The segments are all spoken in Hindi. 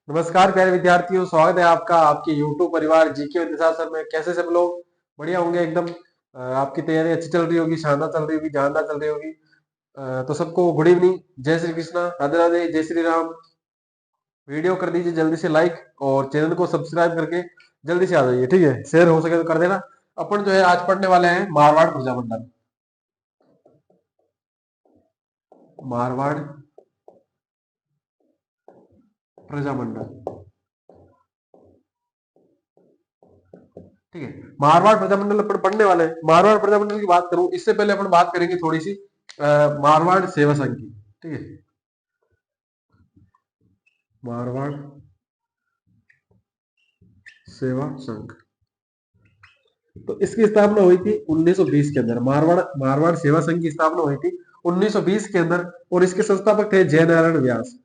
नमस्कार प्यारे विद्यार्थियों, स्वागत है आपका आपके YouTube परिवार जीके विद्यासागर में। कैसे सब लोग बढ़िया होंगे एकदम। आपकी तैयारी अच्छी चल रही होगी, शानदार चल रही होगी, जानदार चल रही होगी। तो सबको गुड इवनिंग, जय श्री कृष्णा, राधे राधे, जय श्री राम। वीडियो कर दीजिए जल्दी से लाइक और चैनल को सब्सक्राइब करके जल्दी से आ जाइए, ठीक है। शेयर हो सके तो कर देना। अपन जो है आज पढ़ने वाले हैं मारवाड़ प्रजामंडल। मारवाड़ प्रजामंडल, ठीक है। मारवाड़ प्रजामंडल अपन पढ़ने वाले हैं। मारवाड़ प्रजामंडल की बात करूं इससे पहले अपन बात करेंगे थोड़ी सी मारवाड़ सेवा संघ की, ठीक है। मारवाड़ सेवा संघ, तो इसकी स्थापना हुई थी 1920 के अंदर। मारवाड़ मारवाड़ सेवा संघ की स्थापना हुई थी 1920 के अंदर, और इसके संस्थापक थे जय नारायण व्यास।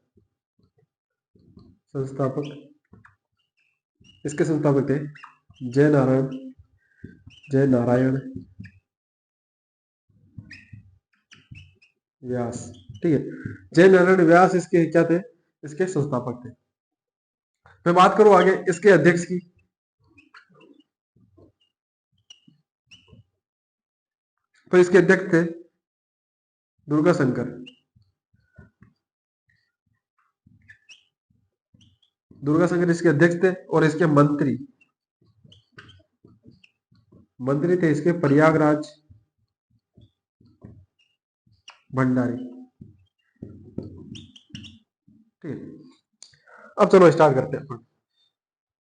संस्थापक, इसके संस्थापक थे जय नारायण व्यास, ठीक है। जय नारायण व्यास इसके क्या थे? इसके संस्थापक थे। मैं बात करूं आगे इसके अध्यक्ष की, तो इसके अध्यक्ष थे दुर्गा शंकर। दुर्गा शंकर इसके अध्यक्ष थे, और इसके मंत्री मंत्री थे इसके प्रयागराज भंडारी, ठीक है। अब चलो स्टार्ट करते हैं।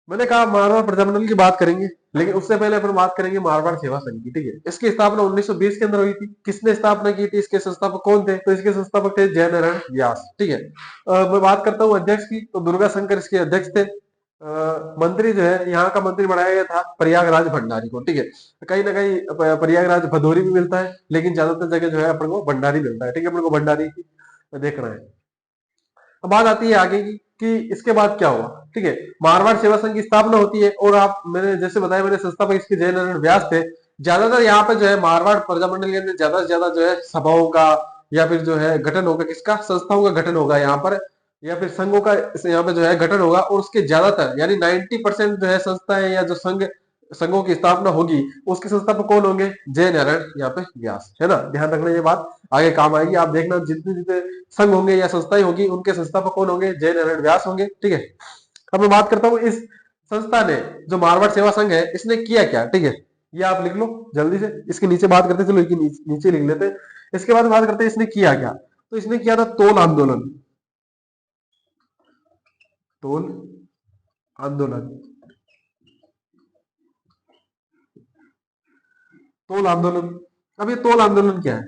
मैंने कहा मारवाड़ प्रजामंडल की बात करेंगे, लेकिन उससे पहले अपन बात करेंगे मारवाड़ सेवा संघ की, ठीक है। इसकी स्थापना 1920 के अंदर हुई थी। किसने स्थापना की थी? इसके संस्थापक कौन थे? तो इसके संस्थापक थे जय नारायण व्यास, ठीक है। मैं बात करता हूँ अध्यक्ष की, तो दुर्गा शंकर इसके अध्यक्ष थे। मंत्री जो है, यहाँ का मंत्री बनाया गया था प्रयागराज भंडारी को, ठीक है। कहीं ना कहीं प्रयागराज भदोरी भी मिलता है, लेकिन ज्यादातर जगह जो है अपन को भंडारी मिलता है, ठीक है। अपन को भंडारी देखना है। अब बात आती है आगे की कि इसके बाद क्या हुआ, ठीक है। मारवाड़ सेवा संघ की स्थापना होती है, और आप मैंने जैसे बताया, मैंने संस्थापक इसके जय नारायण व्यास थे। ज्यादातर यहाँ पे जो है मारवाड़ प्रजामंडल के अंदर ज्यादा से ज्यादा जो है सभाओं का, या फिर जो है गठन होगा, किसका? संस्थाओं का गठन होगा यहाँ पर, या फिर संघों का यहाँ पे जो है गठन होगा। और उसके ज्यादातर यानी 90% जो है संस्थाएं या जो संघों की स्थापना होगी, उसके संस्थापक कौन होंगे? जय नारायण यहाँ पे व्यास, है ना। ध्यान रखना, ये बात आगे काम आएगी। आप देखना जितने जितने संघ होंगे या संस्थाएं होगी, उनके संस्थापक कौन होंगे? जय नारायण व्यास होंगे, ठीक है। अब मैं बात करता हूँ इस संस्था ने, जो मारवाड़ सेवा संघ है, इसने किया क्या, ठीक है। ये आप लिख लो जल्दी से। इसके नीचे बात करते, चलो नीचे लिख लेते हैं। इसके बाद बात करते हैं इसने किया क्या। तो इसने किया था तोल आंदोलन। तोल आंदोलन, तोल आंदोलन। अब ये तोल आंदोलन क्या है?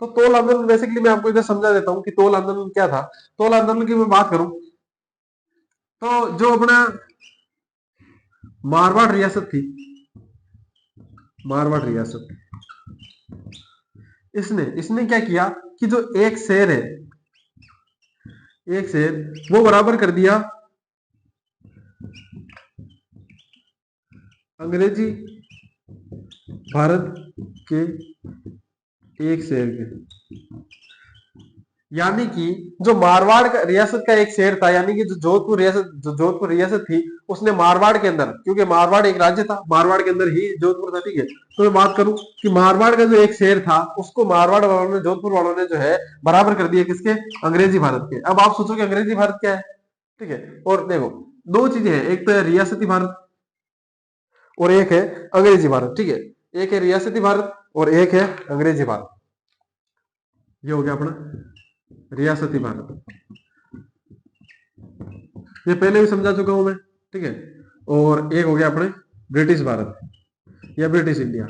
तो तोल आंदोलन बेसिकली मैं आपको इधर समझा देता हूँ कि तोल आंदोलन क्या था। तोल आंदोलन की मैं बात करूं, तो जो अपना मारवाड़ रियासत थी, मारवाड़ रियासत, इसने इसने क्या किया कि जो एक शेर है, एक शेर वो बराबर कर दिया अंग्रेजी भारत के एक शेर के। यानी कि जो मारवाड़ का रियासत का एक शेर था, यानी कि जो जोधपुर रियासत थी, उसने मारवाड़ के अंदर, क्योंकि मारवाड़ एक राज्य था, मारवाड़ के अंदर ही जोधपुर था, ठीक है। तो मैं बात करूं कि मारवाड़ का जो एक शेर था, उसको मारवाड़ वालों ने, जोधपुर वालों ने जो है बराबर कर दिया किसके? अंग्रेजी भारत के। अब आप सोचो कि अंग्रेजी भारत क्या है, ठीक है। और देखो, दो चीजें हैं, एक तो है रियासती भारत और एक है अंग्रेजी भारत, ठीक है। एक है रियासती भारत और एक है अंग्रेजी भारत। ये हो गया अपना रियासती भारत, ये पहले भी समझा चुका हूं मैं, ठीक है। और एक हो गया अपने ब्रिटिश भारत या ब्रिटिश इंडिया,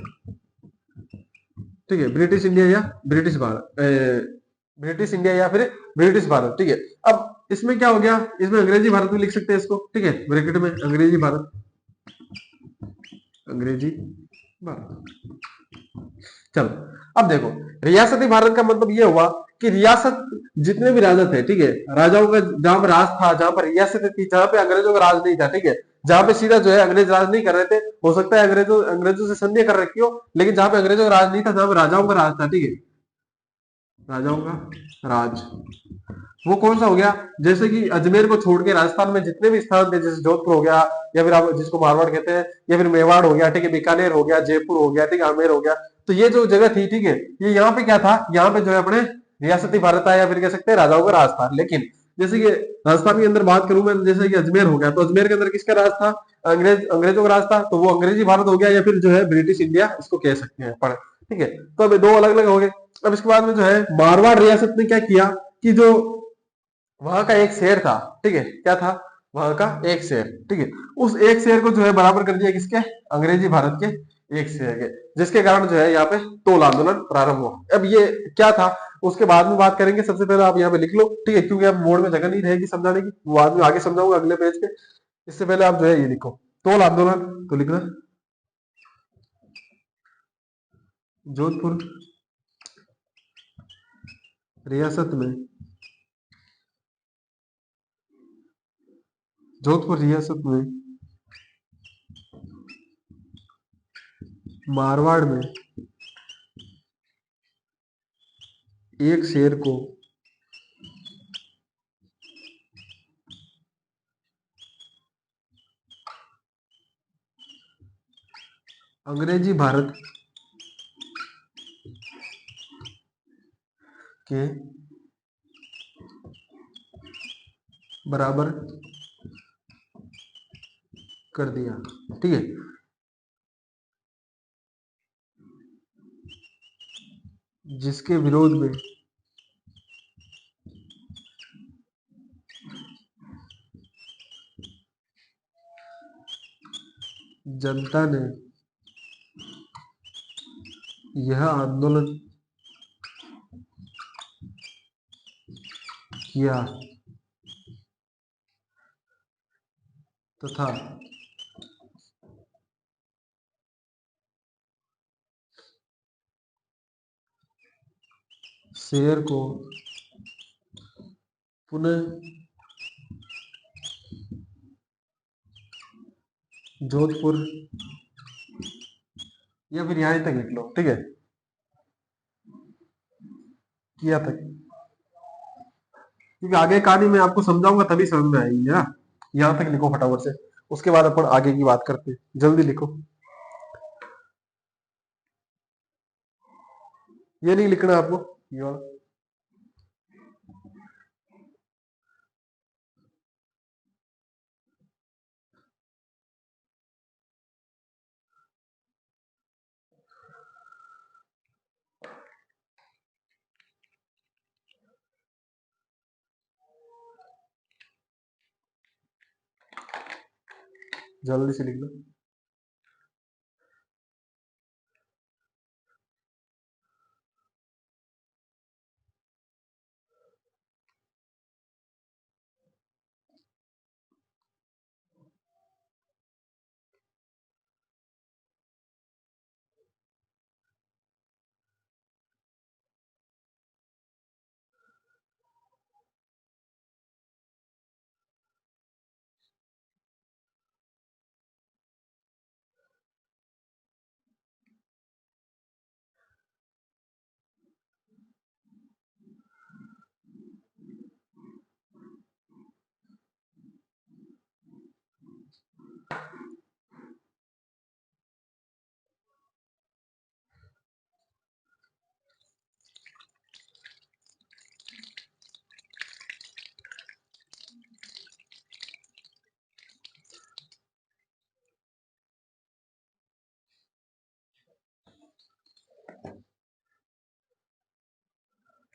ठीक है। ब्रिटिश इंडिया या ब्रिटिश भारत, ब्रिटिश इंडिया या फिर ब्रिटिश भारत, ठीक है। अब इसमें क्या हो गया, इसमें अंग्रेजी भारत भी लिख सकते हैं इसको, ठीक है, ब्रैकेट में अंग्रेजी भारत, अंग्रेजी भारत। चलो, अब देखो, रियासती भारत का मतलब ये हुआ कि रियासत, जितने भी राजा थे, ठीक है, राजाओं का जहां पर राज था, जहां पर रियासत थी, जहां पे अंग्रेजों का राज नहीं था, ठीक है, जहां पे सीधा जो है अंग्रेज राज नहीं कर रहे थे। हो सकता है अंग्रेजों से संधि कर रखी हो, लेकिन जहां पे अंग्रेजों का राज नहीं था, जहां पे राजाओं का राज था, ठीक है, राजाओं का राज, वो कौन सा हो गया? जैसे कि अजमेर को छोड़ के राजस्थान में जितने भी स्थान थे, जैसे जोधपुर हो गया, या फिर आप जिसको मारवाड़ कहते हैं, या फिर मेवाड़ हो गया, ठीक है, बीकानेर हो गया, जयपुर हो गया, ठीक है, आमेर हो गया। तो ये जो जगह थी, ठीक है, ये यहाँ पे क्या था, यहाँ पे जो है अपने रियासती भारत था, या फिर कह सकते हैं राजाओं का राज था। लेकिन जैसे कि राजस्थान के अंदर बात करूं मैं, जैसे कि अजमेर हो गया, तो अजमेर के अंदर किसका राज था? अंग्रेजों का राज था, तो वो अंग्रेजी भारत हो गया, या फिर जो है ब्रिटिश इंडिया इसको कह सकते हैं पर। ठीक है, तो अभी दो अलग अलग हो गए। अब इसके बाद में जो है मारवाड़ रियासत ने क्या किया कि जो वहां का एक शेर था, ठीक है, क्या था? वहां का एक शेर, ठीक है, उस एक शेर को जो है बराबर कर दिया किसके? अंग्रेजी भारत के एक शेर के, जिसके कारण जो है यहाँ पे तोल आंदोलन प्रारंभ हुआ। अब ये क्या था उसके बाद में बात करेंगे। सबसे पहले आप यहाँ पे लिख लो, ठीक है, क्योंकि अब बोर्ड में जगह नहीं रहेगी समझाने की, वो बाद में आगे समझाऊंगा अगले पेज पे। इससे पहले आप जो है ये लिखो, तोल आंदोलन। तो लिखना जोधपुर रियासत में, जोधपुर रियासत में मारवाड़ में एक शेर को अंग्रेजी भारत के बराबर कर दिया, ठीक है, जिसके विरोध में जनता ने यह आंदोलन किया तथा शेर को पुनः जोधपुर, या फिर यहां तक लिख लो, ठीक है, किया तक, क्योंकि आगे कहानी में आपको समझाऊंगा तभी समझ में आएगी ना। यहां तक लिखो फटाफट से, उसके बाद अपन आगे की बात करते हैं, जल्दी लिखो। ये नहीं लिखना आपको, ये वाला। जल्दी से लिख लो।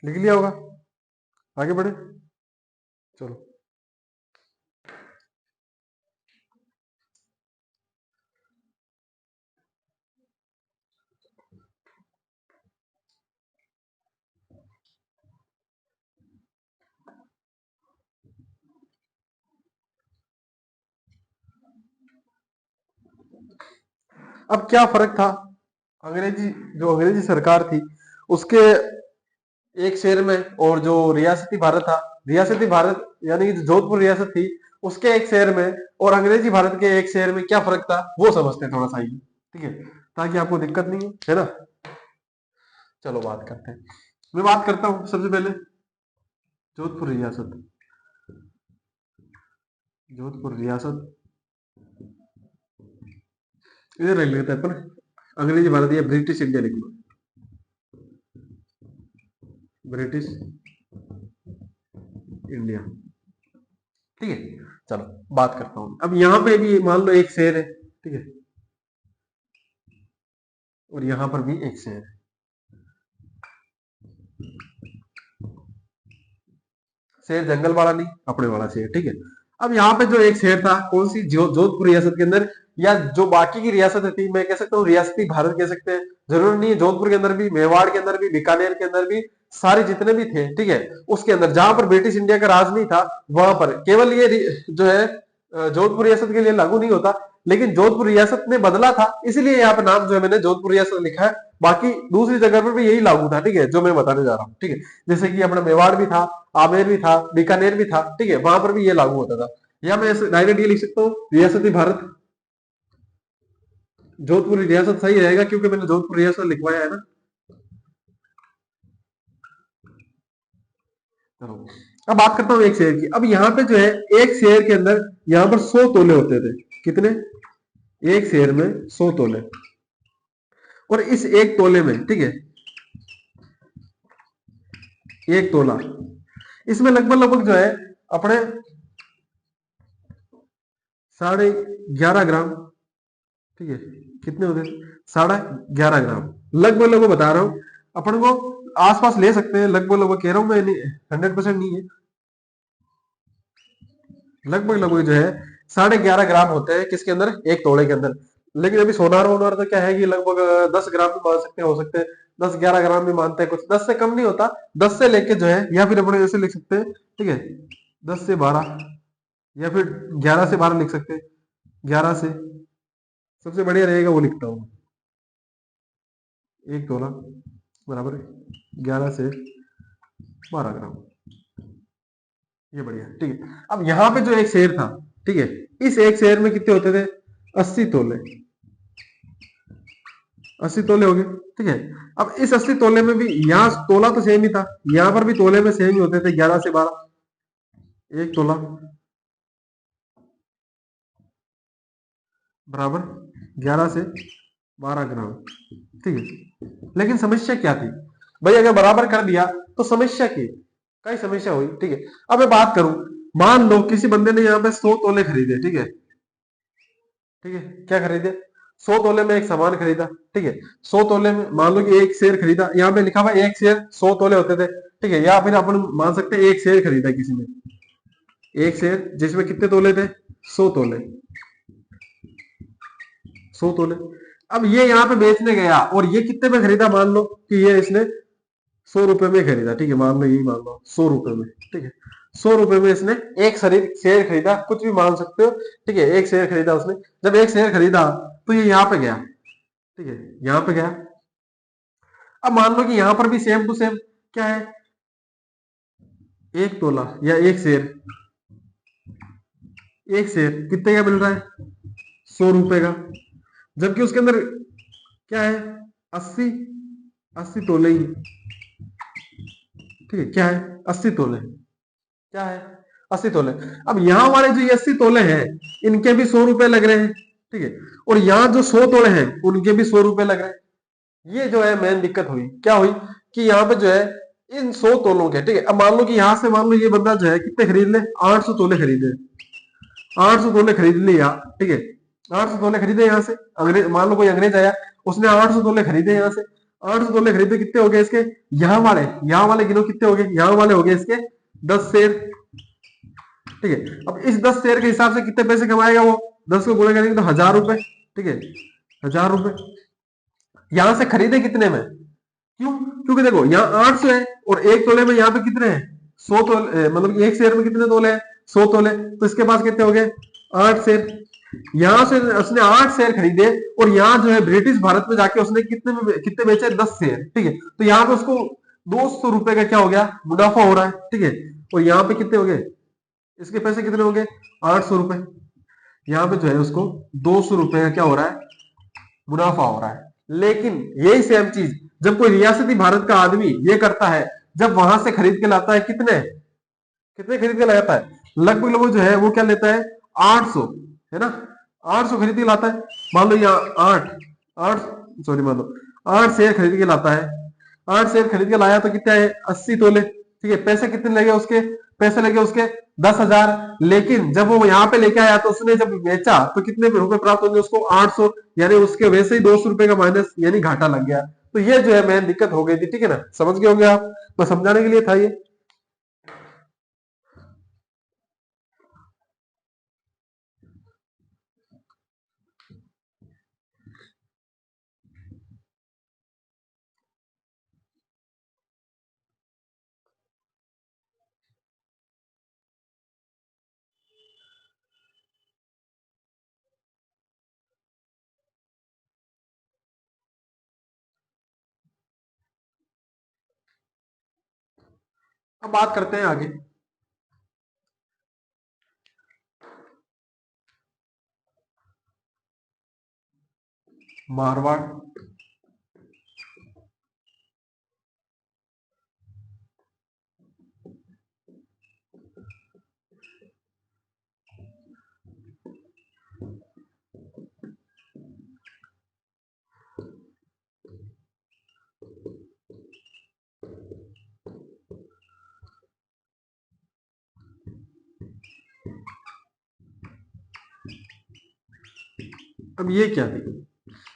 लिख लिया होगा, आगे बढ़े, चलो। अब क्या फर्क था? अंग्रेजी, जो अंग्रेजी सरकार थी उसके एक शहर में, और जो रियासती भारत था, रियासती भारत यानी कि जो जोधपुर रियासत थी उसके एक शहर में, और अंग्रेजी भारत के एक शहर में क्या फर्क था वो समझते हैं थोड़ा सा ही, ठीक है, ताकि आपको दिक्कत नहीं है ना। चलो बात करते हैं, मैं बात करता हूँ सबसे पहले। जोधपुर रियासत, जोधपुर रियासत, इधर लिख लेते हैं अपन, अंग्रेजी भारत या ब्रिटिश इंडिया लिख लो, ब्रिटिश इंडिया। ठीक है, चलो बात करता हूं। अब यहां पे भी मान लो एक शेर है, ठीक है, और यहां पर भी एक शेर है। शेर जंगल वाला नहीं, अपने वाला शेर, ठीक है। अब यहाँ पे जो एक शेर था, कौन सी, जोधपुर रियासत के अंदर, या जो बाकी की रियासत थी, मैं कह सकता हूँ रियासती भारत कह सकते हैं, जरूरी नहीं है, जोधपुर के अंदर भी, मेवाड़ के अंदर भी, बीकानेर के अंदर भी, सारे जितने भी थे, ठीक है, उसके अंदर जहां पर ब्रिटिश इंडिया का राज नहीं था, वहां पर केवल ये जो है जोधपुर रियासत के लिए लागू नहीं होता, लेकिन जोधपुर रियासत ने बदला था, इसीलिए यहाँ पे नाम जो है मैंने जोधपुर रियासत लिखा है। बाकी दूसरी जगह पर भी यही लागू था, ठीक है, जो मैं बताने जा रहा हूँ, ठीक है। जैसे कि अपना मेवाड़ भी था, आमेर भी था, बीकानेर भी था, ठीक है, वहां पर भी ये लागू होता था। या मैं डायरेक्ट ये लिख सकता हूँ रियासती भारत, जोधपुर रियासत सही रहेगा क्योंकि मैंने जोधपुर रियासत लिखवाया है ना। चलो अब बात करता हूँ एक शेर की। अब यहाँ पे जो है एक शेर के अंदर यहाँ पर 100 तोले होते थे, कितने, एक शेर में 100 तोले, और इस एक तोले में, ठीक है, एक तोला, इसमें लगभग लगभग जो है अपने 11.5 ग्राम, ठीक है, कितने होते हैं, 11.5 ग्राम, लगभग लगभग बता रहा हूं, अपन को आसपास ले सकते हैं, लगभग लगभग कह रहा हूं मैं, 100% नहीं है, लगभग लगभग जो है 11.5 ग्राम होते हैं, किसके अंदर, एक तोड़े के अंदर। लेकिन अभी सोनार वोनार तो क्या है कि लगभग 10 ग्राम भी मान सकते हैं, हो सकते हैं 10-11 ग्राम भी मानते हैं, कुछ 10 से कम नहीं होता, 10 से लेके जो है, या फिर अपने ऐसे लिख सकते हैं, ठीक है, 10 से 12, या फिर 11 से 12 लिख सकते हैं, 11 से, सबसे बढ़िया रहेगा वो लिखता हूँ, एक तोला बराबर 11 से 12 ग्राम, ये बढ़िया, ठीक है। अब यहाँ पे जो एक शेर था, ठीक है, इस एक शेर में कितने होते थे, 80 तोले, 80 तोले हो गए, ठीक है। अब इस 80 तोले में भी यहाँ तोला तो सेम ही था, यहाँ पर भी तोले में सेम ही होते थे, 11 से 12, एक तोला बराबर 11 से 12 ग्राम, ठीक है। लेकिन समस्या क्या थी भाई, अगर बराबर कर दिया तो समस्या की कई समस्या हुई, ठीक है। अब मैं बात करूं, मान लो किसी बंदे ने यहाँ पे 100 तोले खरीदे, ठीक है, ठीक है, क्या खरीदे, 100 तोले में एक सामान खरीदा, ठीक है, 100 तोले में मान लो कि एक शेर खरीदा, यहाँ पे लिखा हुआ एक शेर 100 तोले होते थे, ठीक है, या फिर अपन मान सकते हैं एक शेर खरीदा किसी ने, एक शेर जिसमें कितने तोले थे, 100 तोले, 100 तोले। अब ये यहाँ पे बेचने गया और ये कितने में खरीदा, मान लो कि ये इसने 100 रुपए में खरीदा, ठीक है, मान लो यही मान लो 100 रुपए में, ठीक है, 100 रुपए में इसने एक शेर खरीदा, कुछ भी मान सकते हो, ठीक है, एक शेर खरीदा उसने। जब एक शेर खरीदा तो ये यहाँ पे गया, ठीक है, यहाँ पे गया। अब मान लो कि यहाँ पर भी सेम टू सेम क्या है, एक तोला या एक शेर कितने का मिल रहा है, 100 रुपए का, जबकि उसके अंदर क्या है, 80 80 तोले ही, ठीक है, क्या है, 80 तोले, क्या है, 80 तोले। अब यहाँ वाले जो ये 80 तोले हैं, इनके भी 100 रुपए लग रहे हैं, ठीक है, और यहाँ जो 100 तोले हैं उनके भी 100 रुपए लग रहे हैं। ये जो है मेन दिक्कत हुई, क्या हुई कि यहाँ पे जो है इन 100 तोलों के, ठीक है, अब मान लो कि यहाँ से मान लो ये बंदा जो है कितने खरीद ले, 800 तोले खरीदे, 800 तोले खरीद लिया, ठीक है, 800 तोले खरीदे यहाँ से, अंग्रेज मान लो कोई अंग्रेज आया, उसने 800 तोले खरीदे यहाँ से, 800 तोले खरीदे, कितने हो गए इसके, यहाँ वाले गिनो कितने हो गए, यहाँ वाले हो गए इसके 10 शेर, ठीक है। अब इस 10 शेयर के हिसाब से कितने पैसे कमाएगा वो, 10 को गुणा करेंगे तो 1000 रुपए, ठीक है, 1000 रुपए। यहां से खरीदे कितने में, क्यों, क्योंकि देखो यहाँ 800 है और एक तोले में यहाँ पे कितने हैं, 100 तोले, मतलब एक शेयर में कितने तोले हैं, 100 तोले, तो इसके पास कितने हो गए, 8 शेर। यहां से उसने 8 शेयर खरीदे और यहाँ जो है ब्रिटिश भारत में जाके उसने कितने बेचे, 10 शेयर, ठीक है, तो यहाँ पे उसको 200 रुपए का क्या हो गया, मुनाफा हो रहा है, ठीक है। और यहाँ पे कितने हो गए, इसके पैसे कितने हो गए, 800 रुपए। यहाँ पे जो है उसको 200 रुपए का क्या हो रहा है, मुनाफा हो रहा है। लेकिन यही सेम चीज जब कोई रियासती भारत का आदमी ये करता है, जब वहां से खरीद के लाता है कितने, कितने खरीद के लाता है? लगभग लगभग जो है वो क्या लेता है, 800, है ना, 800 खरीद के लाता है। मान लो यहाँ आठ आठ सॉरी मान लो 8 शेयर खरीद के लाता है। 8 शेयर खरीद के लाया तो कितना है, 80 तोले। ठीक है, पैसे कितने लगे उसके, पैसे लगे उसके 10,000। लेकिन जब वो यहाँ पे लेके आया तो उसने जब बेचा तो कितने रुपए प्राप्त होंगे उसको, 800। यानी उसके वैसे ही 200 रुपए का माइनस यानी घाटा लग गया। तो ये जो है मेन दिक्कत हो गई थी। ठीक है ना, समझ गए होंगे आप, तो समझाने के लिए था ये। अब बात करते हैं आगे। मारवाड़। अब ये क्या थी,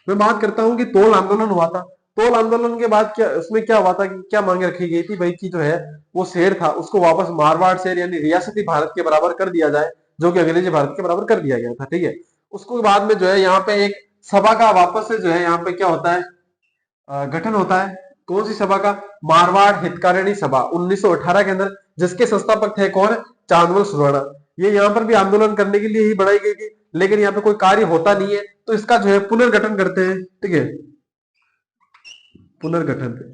मैं बात करता हूं कि तोल आंदोलन हुआ था। तोल आंदोलन के बाद क्या उसमें क्या हुआ था कि क्या मांगे रखी गई थी भाई की जो है वो शेर था उसको वापस मारवाड़ शेर यानी रियासती भारत के बराबर कर दिया जाए, जो कि अंग्रेजी भारत के बराबर कर दिया गया था। ठीक है, उसको बाद में जो है यहाँ पे एक सभा का वापस से जो है यहाँ पे क्या होता है, गठन होता है। कौन सी सभा का, मारवाड़ हितकारिणी सभा 1918 के अंदर, जिसके संस्थापक थे कौन, चांदवल सुराणा। ये यहाँ पर भी आंदोलन करने के लिए ही बनाई गई थी, लेकिन यहाँ पे कोई कार्य होता नहीं है तो इसका जो है पुनर्गठन करते हैं। ठीक है, पुनर्गठन।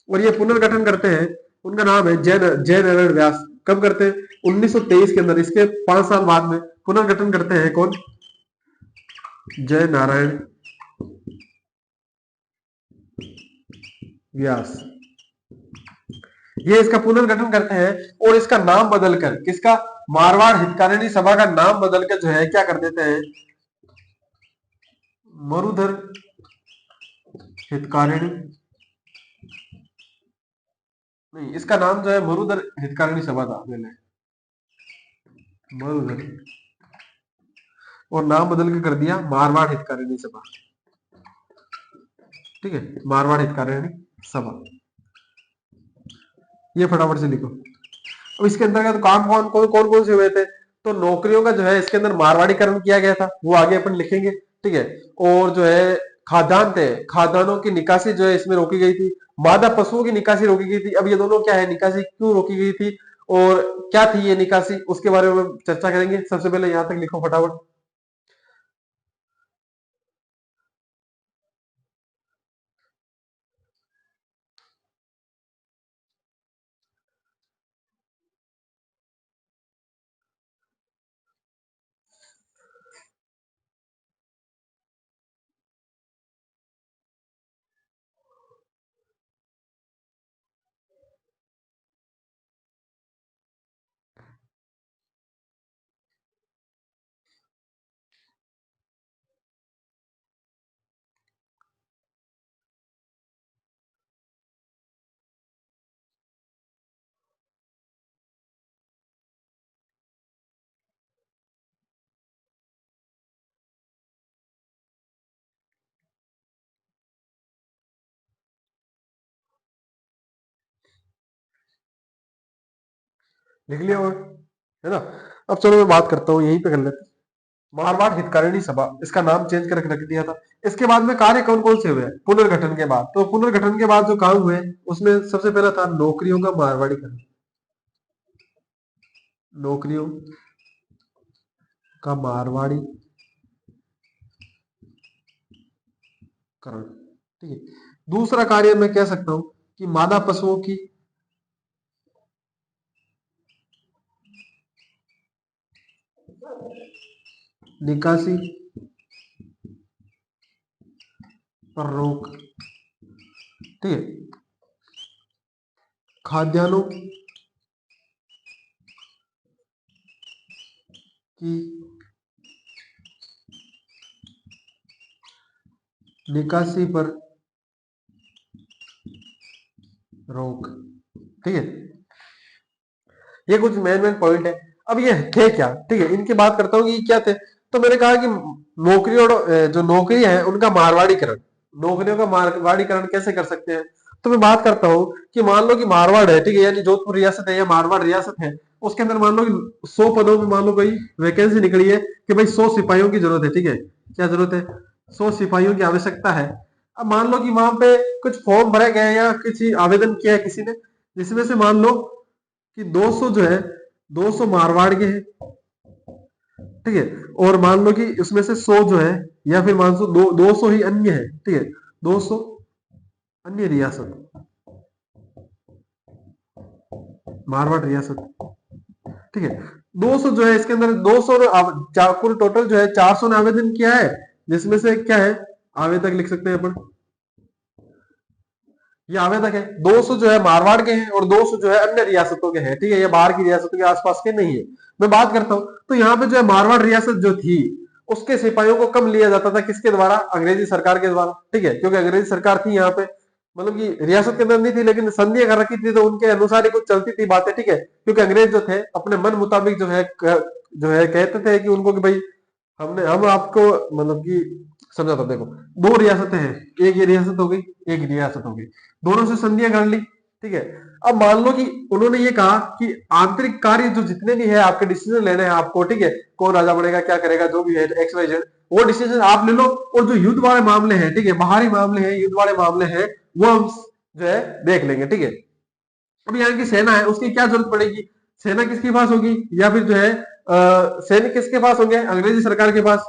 और ये पुनर्गठन करते हैं, उनका नाम है जय जय नारायण व्यास। कब करते हैं, 1923 के अंदर, इसके 5 साल बाद में पुनर्गठन करते हैं कौन, जय नारायण व्यास। ये इसका पुनर्गठन करते हैं और इसका नाम बदलकर, किसका, मारवाड़ हितकारिणी सभा का नाम बदलकर जो है क्या कर देते हैं, मरुधर हितकारिणी, नहीं इसका नाम जो है मरुधर हितकारिणी सभा था पहले, मरुधर, और नाम बदल के कर दिया मारवाड़ हितकारिणी सभा। ठीक है, मारवाड़ हितकारिणी सभा, ये फटाफट से लिखो। अब इसके अंतर्गत काम कौन कौन से हुए थे, तो नौकरियों का जो है इसके अंदर मारवाड़ीकरण किया गया था, वो आगे अपन लिखेंगे। ठीक है, और जो है खाद्यान्न थे, खाद्यान्नों की निकासी जो है इसमें रोकी गई थी। मादा पशुओं की निकासी रोकी गई थी। अब ये दोनों क्या है, निकासी क्यों रोकी गई थी और क्या थी ये निकासी, उसके बारे में चर्चा करेंगे। सबसे पहले यहां तक लिखो फटाफट। लिख लिया और, है ना। अब चलो मैं बात करता हूँ, यहीं पे कर लेते हैं। मारवाड़ हितकारिणी सभा, इसका नाम चेंज करके रख दिया था। इसके बाद में कार्य कौन कौन से हुए पुनर्गठन के बाद, तो पुनर्गठन के बाद जो काम हुए उसमें सबसे पहला था नौकरियों का मारवाड़ीकरण, नौकरियों का मारवाड़ी करण। ठीक है, दूसरा कार्य मैं कह सकता हूं कि मादा पशुओं की निकासी पर रोक। ठीक है, खाद्यान्नों की निकासी पर रोक। ठीक है, ये कुछ मेन मेन पॉइंट है। अब ये थे क्या, ठीक है, इनकी बात करता हूँ कि क्या थे। तो मैंने कहा कि नौकरी और जो नौकरी है उनका मारवाड़ीकरण, नौकरियों का मारवाड़ीकरण कैसे कर सकते हैं। तो मैं बात करता हूँ कि मान लो कि मारवाड़ है, ठीक है, यानी जोधपुर रियासत है या मारवाड़ रियासत है, उसके अंदर मान लो कि 100 पदों में मान लो कोई वैकेंसी निकली है कि भाई 100 सिपाहियों की जरूरत है। ठीक है, क्या जरूरत है, 100 सिपाहियों की आवश्यकता है। अब मान लो कि वहां पे कुछ फॉर्म भरे गए या किसी आवेदन किया है किसी ने, जिसमें से मान लो कि 200 जो है 200 मारवाड़ के हैं। ठीक है, और मान लो कि उसमें से 100 जो है, या फिर मान लो 200 ही अन्य है। ठीक है, 200 अन्य रियासत, मारवाड़ रियासत। ठीक है, 200 जो है इसके अंदर 200 कुल टोटल जो है 400 ने आवेदन किया है, जिसमें से क्या है, आवेदक लिख सकते हैं अपन, ये आवेदक है। 200 जो है मारवाड़ के हैं और 200 जो है अन्य रियासतों के हैं। ठीक है, ये बाहर की रियासतों के आसपास के नहीं है। मैं बात करता हूं तो यहाँ पे जो है मारवाड़ रियासत जो थी, उसके सिपाहियों को कम लिया जाता था, किसके द्वारा, अंग्रेजी सरकार के द्वारा। ठीक है, क्योंकि अंग्रेजी सरकार थी यहाँ पे, मतलब कि रियासत के अंदर नहीं थी लेकिन संधियां कर रखी थी, तो उनके अनुसार ही कुछ चलती थी बातें। ठीक है, क्योंकि अंग्रेज जो थे अपने मन मुताबिक जो है कहते थे कि उनको कि भाई हम आपको मतलब कि समझाता हूं। देखो, दो रियासतें हैं, एक ये रियासत हो गई, एक रियासत हो गई, दोनों से संधियां कर ली। ठीक है, अब मान लो कि उन्होंने ये कहा कि आंतरिक कार्य जो जितने भी है आपके डिसीजन लेने हैं आपको, ठीक है, कौन राजा बनेगा, क्या करेगा, जो भी है एक्स वाई जेड, वो डिसीजन आप ले लो। और जो युद्ध वाले मामले हैं, ठीक है, बाहरी मामले हैं, युद्ध वाले मामले हैं, वो हम जो है देख लेंगे। ठीक है, अब यहाँ की सेना है उसकी क्या जरूरत पड़ेगी, सेना किसके पास होगी, या फिर जो है सैनिक किसके पास होंगे, अंग्रेजी सरकार के पास,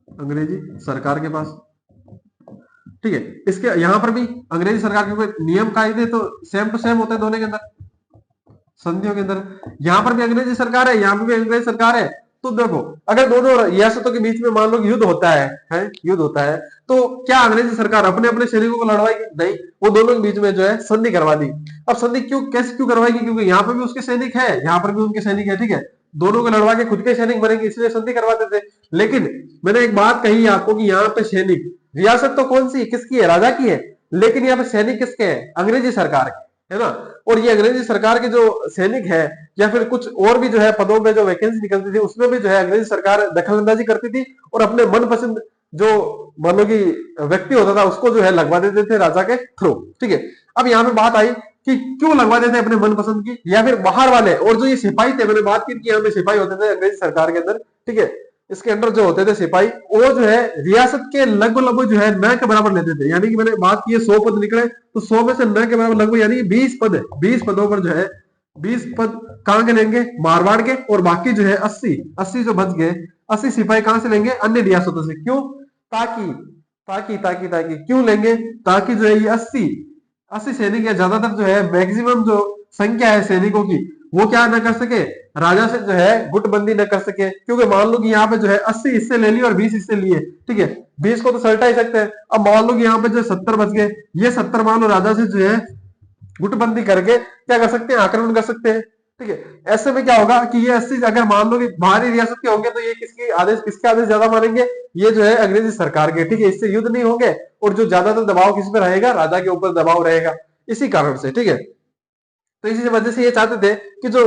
अंग्रेजी सरकार के पास। ठीक है, इसके यहां पर भी अंग्रेजी सरकार के नियम कायदे तो सेम टू सेम होते हैं दोनों के अंदर, संधियों के अंदर। यहां पर भी अंग्रेजी सरकार है, यहां पर भी अंग्रेजी सरकार है। तो देखो, अगर दोनों रियासतों के बीच में मान लो कि युद्ध होता है युद्ध होता है, तो क्या अंग्रेजी सरकार अपने अपने सैनिकों को लड़वाएगी, नहीं, वो दोनों के बीच में जो है संधि करवा दी। अब संधि क्यों करवाएगी, क्योंकि यहाँ पर भी उसके सैनिक है, यहाँ पर भी उनके सैनिक है। ठीक है, दोनों को लड़वा के खुद के सैनिक बनेंगे, इसलिए संधि करवाते थे। लेकिन मैंने एक बात कही आपको कि यहाँ पे सैनिक, रियासत तो कौन सी किसकी है, राजा की है, लेकिन यहाँ पे सैनिक किसके हैं, अंग्रेजी सरकार के, है ना। और ये अंग्रेजी सरकार के जो सैनिक है, या फिर कुछ और भी जो है पदों में जो वैकेंसी निकलती थी, उसमें भी जो है अंग्रेजी सरकार दखलंदाजी करती थी और अपने मनपसंद जो मान लो कि व्यक्ति होता था उसको जो है लगवा देते थे राजा के थ्रू। ठीक है, अब यहाँ पे बात आई कि क्यों लगवा देते अपने मनपसंद की, या फिर बाहर वाले, और जो ये सिपाही थे, मैंने बात की कि यहाँ पे सिपाही होते थे अंग्रेजी सरकार के अंदर। ठीक है, इसके अंदर जो होते थे सिपाही, वो जो है रियासत के लगभग लगभग जो है न के बराबर लेते थे। यानी कि मैंने बात की है 100 पद निकले, तो 100 में से न के बराबर लगभग, यानी 20 पद है, 20 पदों पर जो है 20 पद कहां के लेंगे, मारवाड़ के, और बाकी जो है 80 जो बच गए, 80 सिपाही कहां से लेंगे, अन्य रियासतों से। क्यों, ताकि ताकि ताकि ताकि क्यों लेंगे, ताकि जो है ये 80 सैनिक या ज्यादातर जो है मैक्सिमम जो संख्या है सैनिकों की, वो क्या ना कर सके, राजा से जो है गुटबंदी न कर सके। क्योंकि मान लो कि यहाँ पे जो है 80 हिस्से ले लिए और 20 हिस्से लिए, ठीक है, 20 को तो सल्टा ही सकते हैं। अब मान लो कि यहाँ पे जो 70 बच गए, ये 70 मान लो राजा से जो है गुटबंदी करके क्या कर सकते हैं, आक्रमण कर सकते हैं। ठीक है, ऐसे में क्या होगा कि ये 80 अगर मान लो कि बाहरी रियासत के होंगे, तो ये किसके आदेश ज्यादा मानेंगे, ये जो है अंग्रेजी सरकार के। ठीक है, इससे युद्ध नहीं होंगे, और जो ज्यादातर दबाव किस पे रहेगा, राजा के ऊपर दबाव रहेगा, इसी कारण से। ठीक है, तो इसी वजह से ये चाहते थे कि जो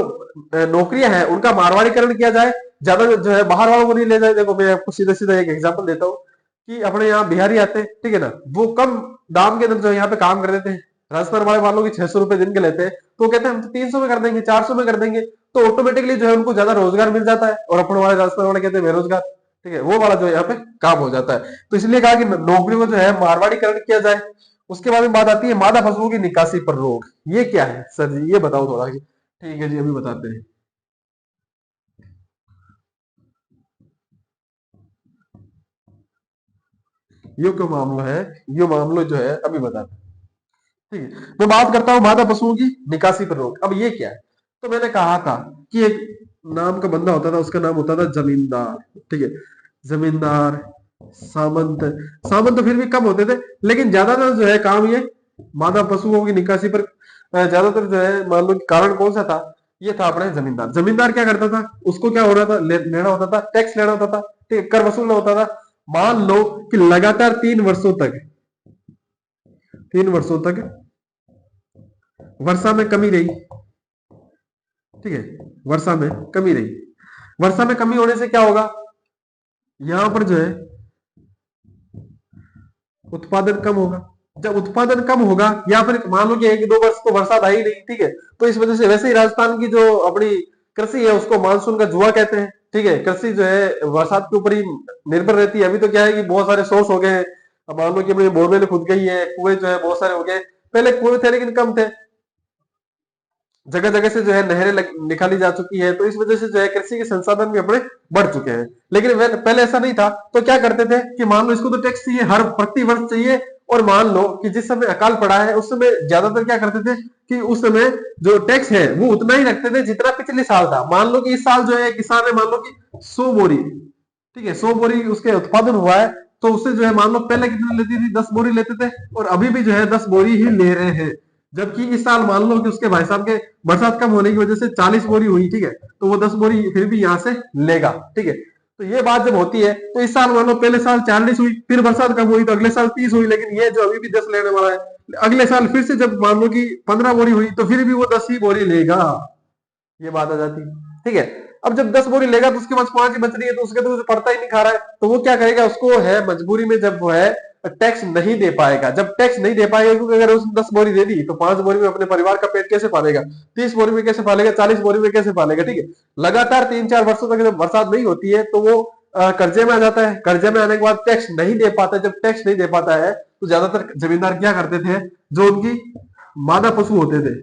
नौकरियां हैं उनका मारवाड़ीकरण किया जाए, ज्यादा जो है बाहर वालों को नहीं ले जाए। देखो, मैं आपको सीधा सीधा एक एग्जांपल देता हूँ कि अपने यहाँ बिहारी आते हैं, ठीक है ना, वो कम दाम के अंदर जो यहाँ पे काम कर देते हैं, राजस्थान वाले वालों की 600 रुपए दिन के लेते हैं, तो कहते हैं हम तो 300 में कर देंगे, 400 में कर देंगे, तो ऑटोमेटिकली जो है उनको ज्यादा रोजगार मिल जाता है, और अपने वाले राजस्थान वाले कहते हैं बेरोजगार। ठीक है, वो वाला जो है यहाँ पे काम हो जाता है। तो इसलिए कहा कि नौकरियों को जो है मारवाड़ीकरण किया जाए। उसके बाद में बात आती है मादा पशुओं की निकासी पर रोक। ये क्या है सर जी, ये बताओ थोड़ा। ठीक है जी, अभी बताते हैं। ये क्यों मामला है, ये मामला जो है अभी बताते हैं। ठीक है, मैं बात करता हूं मादा पशुओं की निकासी पर रोक। अब ये क्या है, तो मैंने कहा था कि एक नाम का बंदा होता था, उसका नाम होता था जमींदार। ठीक है, जमींदार, सामंत, सामंत तो फिर भी कम होते थे, लेकिन ज्यादातर जो है काम ये मादा पशुओं की निकासी पर ज्यादातर जो है मान लो कि कारण कौन सा था, ये था अपने जमींदार। जमींदार क्या करता था, उसको क्या हो रहा था, लेना होता था, टैक्स लेना होता था, ठीक है, कर वसूलना होता था। मान लो कि लगातार 3 वर्षों तक, 3 वर्षों तक वर्षा में कमी रही, ठीक है, वर्षा में कमी रही। वर्षा में कमी होने से क्या होगा, यहां पर जो है उत्पादन कम होगा। जब उत्पादन कम होगा, या फिर मान लो कि 1-2 वर्ष तो बरसात आई नहीं, ठीक है, तो इस वजह से वैसे ही राजस्थान की जो अपनी कृषि है उसको मानसून का जुआ कहते हैं, ठीक है। कृषि जो है बरसात के ऊपर ही निर्भर रहती है। अभी तो क्या है कि बहुत सारे सोर्स हो गए हैं। अब मान लो कि अपनी बोरवेल खुद गई है, कुएं जो है बहुत सारे हो गए। पहले कुएं थे लेकिन कम थे, जगह जगह से जो है नहरें निकाली जा चुकी है, तो इस वजह से जो है कृषि के संसाधन भी अपने बढ़ चुके हैं। लेकिन पहले ऐसा नहीं था, तो क्या करते थे कि मान लो इसको तो टैक्स चाहिए, हर प्रति वर्ष चाहिए। और मान लो कि जिस समय अकाल पड़ा है उस समय ज्यादातर क्या करते थे कि उस समय जो टैक्स है वो उतना ही रखते थे जितना पिछले साल था। मान लो कि इस साल जो है किसान ने मान लो कि 100 बोरी, ठीक है, 100 बोरी उसके उत्पादन हुआ है, तो उससे जो है मान लो पहले कितने लेती थी, 10 बोरी लेते थे, और अभी भी जो है 10 बोरी ही ले रहे हैं। जबकि इस साल मान लो कि उसके भाई साहब के बरसात कम होने की वजह से 40 बोरी हुई, ठीक है, तो वो 10 बोरी फिर भी यहां से लेगा, ठीक है। तो ये बात जब होती है, तो इस साल मान लो पहले साल 40 हुई, फिर बरसात कम हुई तो अगले साल 30 हुई, लेकिन ये जो अभी भी 10 लेने वाला है, अगले साल फिर से जब मान लो कि 15 बोरी हुई तो फिर भी वो 10 ही बोरी लेगा। ये बात आ जाती है, ठीक है। अब जब 10 बोरी लेगा तो उसके पास 5 ही बच रही है, तो उसके तो उसे पड़ता ही नहीं खा रहा है, तो वो क्या करेगा, उसको है मजबूरी में जब वो है टैक्स नहीं दे पाएगा। जब टैक्स नहीं दे पाएगा, क्योंकि अगर उसने 10 बोरी दे दी तो 5 बोरी में अपने परिवार का पेट कैसे पालेगा, 30 बोरी में कैसे पालेगा, 40 बोरी में कैसे पालेगा, ठीक है। लगातार 3-4 वर्षों तक जब बरसात नहीं होती है तो वो कर्जे में आ जाता है। कर्जे में आने के बाद टैक्स नहीं दे पाता है। जब टैक्स नहीं दे पाता है तो ज्यादातर जमींदार क्या करते थे, जो उनकी मादा पशु होते थे।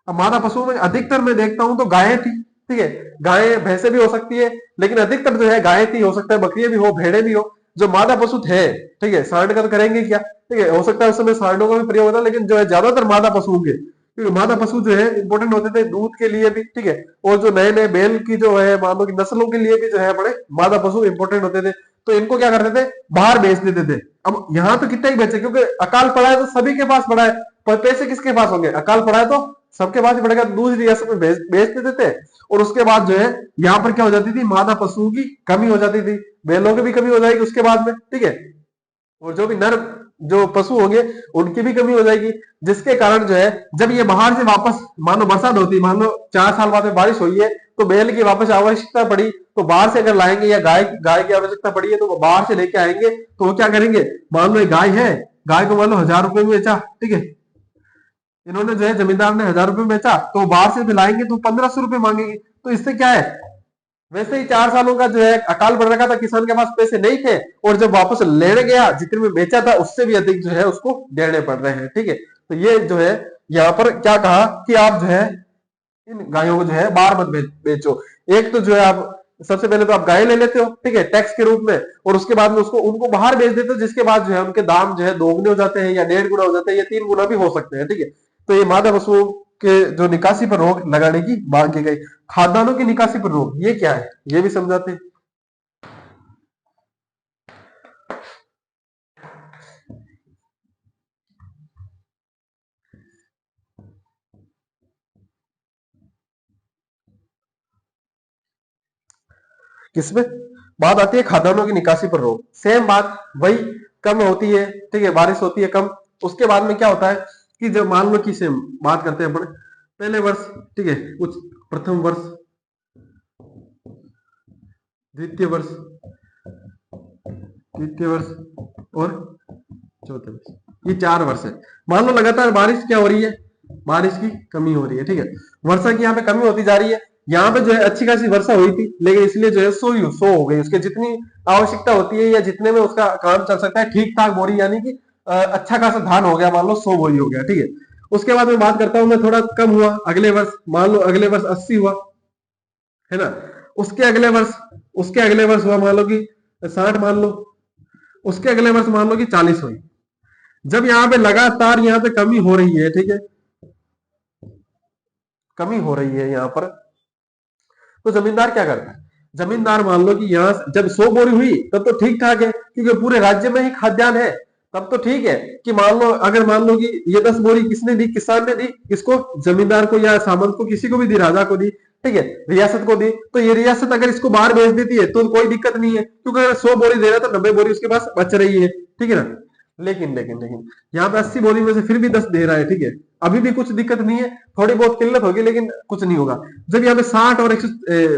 अब मादा पशुओं में अधिकतर मैं देखता हूं तो गायें थी, ठीक है, गायें भैंसे भी हो सकती है, लेकिन अधिकतर जो है गायें थी, हो सकता है बकरियां भी हो, भेड़े भी हो। जो मादा पशु थे, ठीक है, सांड का तो करेंगे क्या, ठीक है, हो सकता है उस समय सांडों का भी प्रयोग होता, लेकिन जो है ज्यादातर मादा पशु होंगे, क्योंकि मादा पशु जो है इंपॉर्टेंट होते थे दूध के लिए भी, ठीक है। और जो नए नए बैल की जो है मान लो कि नस्लों के लिए भी जो है बड़े मादा पशु इंपॉर्टेंट होते थे। तो इनको क्या करते थे, बाहर बेच देते थे। अब यहाँ तो कितना ही बेचे, क्योंकि अकाल पड़ा है तो सभी के पास पड़ा है, पर पैसे किसके पास होंगे, अकाल पड़ा है तो सबके पास ही पड़ेगा, दूसरी रियासत में बेच देते थे। और उसके बाद जो है यहाँ पर क्या हो जाती थी, मादा पशुओं की कमी हो जाती थी, बैलों की भी कमी हो जाएगी उसके बाद में, ठीक है। और जो भी नर जो पशु होंगे उनकी भी कमी हो जाएगी, जिसके कारण जो है जब ये बाहर से वापस मान लो बरसात होती, मान लो 4 साल बाद में बारिश हुई है, तो बैल की वापस आवश्यकता पड़ी, तो बाहर से अगर लाएंगे, या गाय गाय की आवश्यकता पड़ी है तो वो बाहर से लेके आएंगे, तो वो क्या करेंगे, मान लो एक गाय है, गाय को मान लो 1000 रुपए में बेचा, ठीक है, इन्होंने जो है जमींदार ने 1000 रुपए में बेचा, तो बाहर से भी लाएंगे तो 1500 रुपए मांगेंगे। तो इससे क्या है, वैसे ही 4 सालों का जो है अकाल पड़ रखा था, किसान के पास पैसे नहीं थे, और जब वापस लेने गया जितने में बेचा था उससे भी अधिक जो है उसको देने पड़ रहे हैं, ठीक है। तो ये जो है यहाँ पर क्या कहा कि आप जो है इन गायों को जो है बाहर मत बेचो। एक तो जो है आप सबसे पहले तो आप गाय ले लेते हो, ठीक है, टैक्स के रूप में, और उसके बाद में उसको उनको बाहर बेच देते हो, जिसके बाद जो है उनके दाम जो है दोगुने हो जाते हैं, या 1.5 गुना हो जाते हैं, या 3 गुना भी हो सकते हैं, ठीक है। तो ये मादा पशुओं के जो निकासी पर रोक लगाने की मांग की गई। खाद्यान्नों की निकासी पर रोक, ये क्या है, ये भी समझाते हैं। किसमें बात आती है, खाद्यान्नों की निकासी पर रोक, सेम बात वही, कम होती है, ठीक है, बारिश होती है कम, उसके बाद में क्या होता है कि जब मान लो कि सेम बात करते हैं अपन, पहले वर्ष, ठीक है, कुछ प्रथम वर्ष, द्वितीय वर्ष, तृतीय वर्ष और चौथे वर्ष, ये 4 वर्ष है। मान लो लगातार बारिश क्या हो रही है, बारिश की कमी हो रही है, ठीक है, वर्षा की यहाँ पे कमी होती जा रही है। यहाँ पे जो है अच्छी खासी वर्षा हुई थी, लेकिन इसलिए जो है सो हो गई, उसके जितनी आवश्यकता होती है या जितने में उसका काम चल सकता है, ठीक ठाक बोरी, यानी कि अच्छा खासा धान हो गया, मान लो 100 बोरी हो गया, ठीक है। उसके बाद में बात करता हूं मैं, थोड़ा कम हुआ अगले वर्ष, मान लो अगले वर्ष 80 हुआ, है ना। उसके अगले वर्ष, उसके अगले वर्ष हुआ मान लो कि 60, मान लो उसके अगले वर्ष मान लो कि 40 हुई। जब यहाँ पे लगातार यहाँ पे कमी हो रही है, ठीक है, कमी हो रही है यहाँ पर, तो जमींदार क्या करता है, जमींदार मान लो कि यहाँ जब 100 बोरी हुई तब तो ठीक ठाक है, क्योंकि पूरे राज्य में ही खाद्यान्न है, तब तो ठीक है कि मान लो, अगर मान लो कि ये 10 बोरी किसने दी, किसान ने दी, किसको, जमींदार को या सामंत को, किसी को भी दी, राजा को दी, ठीक है, रियासत को दी, तो ये रियासत अगर इसको बाहर भेज देती है तो कोई दिक्कत नहीं है, क्योंकि अगर 100 बोरी दे रहा है तो 90 बोरी उसके पास बच रही है, ठीक है ना। लेकिन यहाँ पे 80 बोरी में से फिर भी 10 दे रहा है, ठीक है, अभी भी कुछ दिक्कत नहीं है, थोड़ी बहुत किल्लत होगी लेकिन कुछ नहीं होगा। जब यहाँ पे 60 और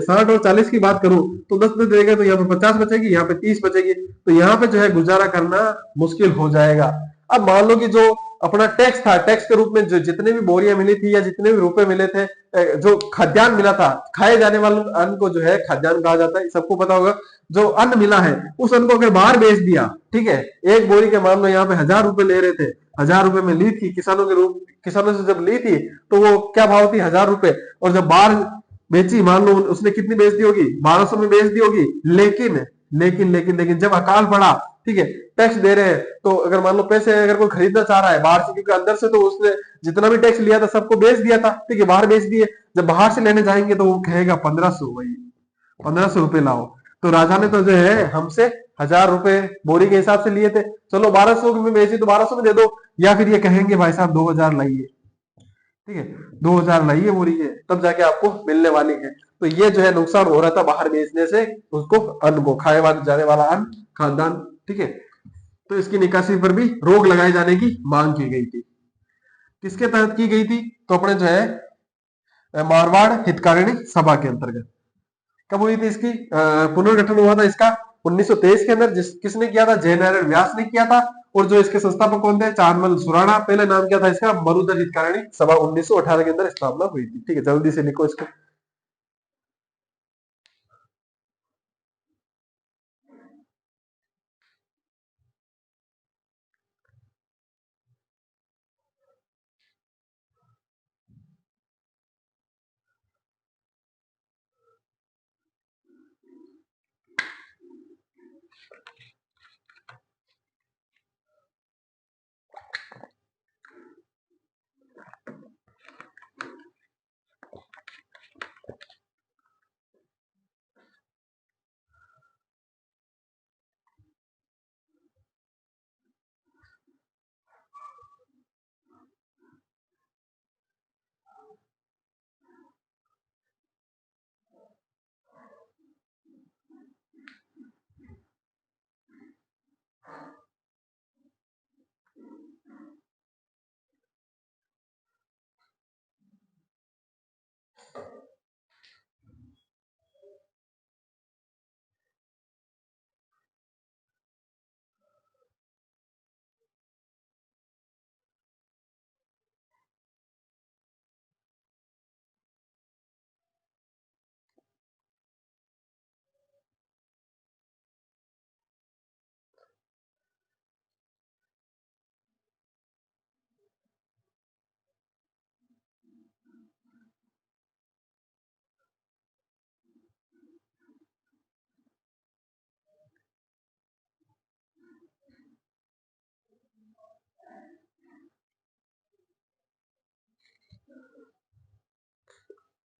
60 और 40 की बात करूं तो 10 दे देगा तो यहाँ पे 50 बचेगी, यहाँ पे 30 बचेगी, तो यहाँ पे जो है गुजारा करना मुश्किल हो जाएगा। अब मान लो कि जो अपना टैक्स था, टैक्स के रूप में जो जितने भी बोरियां मिली थी या जितने भी रुपए मिले थे, जो खाद्यान्न मिला था, खाए जाने वाले अन्न को जो है खाद्यान्न कहा जाता है, सबको पता होगा। जो अन्न मिला है उस अन्न को अगर बाहर बेच दिया, ठीक है, एक बोरी के मान लो यहाँ पे 1000 रुपए ले रहे थे, 1000 रुपए में ली थी किसानों के रूप, किसानों से जब ली थी तो वो क्या भाव थी, 1000 रुपए, और जब बाहर बेची, मान लो उसने कितनी बेच दी होगी, 1200 में बेच दी होगी। लेकिन जब अकाल पड़ा, ठीक है, टैक्स दे रहे हैं, तो अगर मान लो पैसे अगर कोई खरीदना चाह रहा है बाहर से, क्योंकि अंदर से तो उसने जितना भी टैक्स लिया था सबको बेच दिया था, ठीक है, बाहर बेच दिए, जब बाहर से लेने जाएंगे तो वो कहेगा 1500, भाई 1500 रुपए लाओ। तो राजा ने तो जो है हमसे 1000 रुपए बोरी के हिसाब से लिए थे, चलो 1200 में बेची तो 1200 में दे दो, या फिर ये कहेंगे भाई साहब 2000 लाइए, ठीक है, 2000 लाइए बोरी है, तब जाके आपको मिलने वाली है। तो ये जो है नुकसान हो रहा था बाहर बेचने से, उसको अन्न को, खाए जाने वाला अन्न, खानदान, ठीक है। तो इसकी निकासी पर भी रोक लगाए जाने की मांग की गई थी। किसके तहत की गई थी, तो अपने जो है मारवाड़ हितकारिणी सभा के अंतर्गत। कब हुई थी इसकी पुनर्गठन हुआ था इसका 1923 के अंदर, किसने किया था, जयनारायण व्यास ने किया था। और जो इसके संस्थापक कौन थे, चांदमल सुराणा, पहले नाम क्या था इसका, मरुधर हितकारिणी सभा, 1918 के अंदर स्थापना हुई थी, ठीक है, जल्दी से लिखो इसको।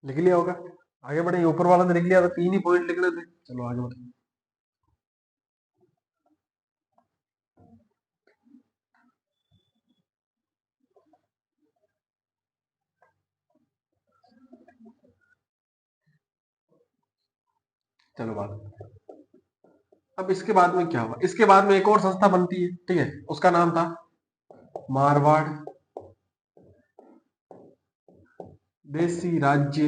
लिख लिया होगा, आगे बढ़े, ऊपर वाला ने लिख लिया, तो 3 ही पॉइंट लिखने थे, चलो आगे बढ़े। चलो बात, अब इसके बाद में क्या हुआ, इसके बाद में एक और संस्था बनती है, ठीक है, उसका नाम था मारवाड़ देसी राज्य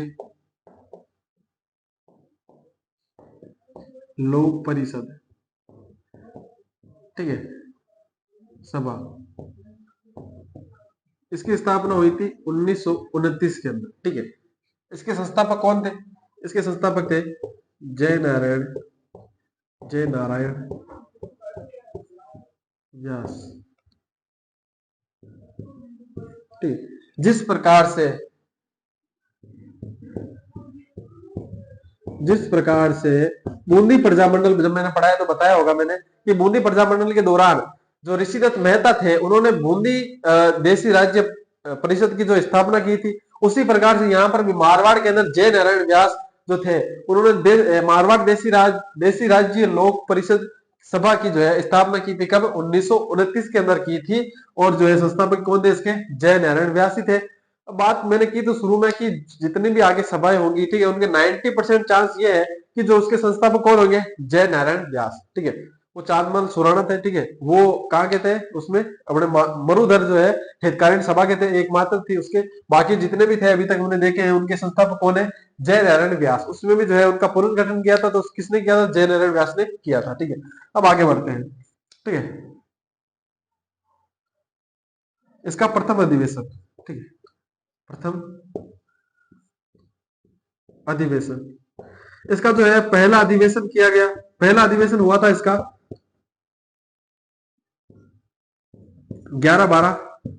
लोक परिषद, ठीक है, सभा। इसकी स्थापना हुई थी 1929 के अंदर, ठीक है। इसके संस्थापक कौन थे, इसके संस्थापक थे जय नारायण व्यास, ठीक। जिस प्रकार से बूंदी प्रजामंडल, जब मैंने पढ़ाया तो बताया होगा मैंने कि बूंदी प्रजामंडल के दौरान जो ऋषिदत्त मेहता थे उन्होंने बूंदी देसी राज्य परिषद की जो स्थापना की थी, उसी प्रकार से यहाँ पर भी मारवाड़ के अंदर जय नारायण व्यास जो थे उन्होंने मारवाड़ देसी राज्य लोक परिषद सभा की जो है स्थापना की थी कब? 1929 के अंदर की थी। और जो है संस्थापक कौन थे इसके? जय नारायण व्यास ही थे। अब बात मैंने की तो शुरू में कि जितनी भी आगे सभाएं होंगी, ठीक है, उनके 90% चांस ये है कि जो उसके संस्थापक कौन होंगे? जय नारायण व्यास, ठीक है। वो चांदमल सुराणा थे, ठीक है, वो कहाँ के थे उसमें? अपने मरुधर जो है हितकारीण सभा के थे, एकमात्र थी उसके। बाकी जितने भी थे अभी तक हमने देखे हैं, उनके संस्थापक कौन है? जय नारायण व्यास। उसमें भी जो है उनका पुनर्गठन किया था, तो किसने किया था? जय नारायण व्यास ने किया था, ठीक है। अब आगे बढ़ते हैं, ठीक है। इसका प्रथम अधिवेशन, ठीक है, प्रथम अधिवेशन। इसका जो है पहला अधिवेशन किया गया, पहला अधिवेशन हुआ था इसका 11-12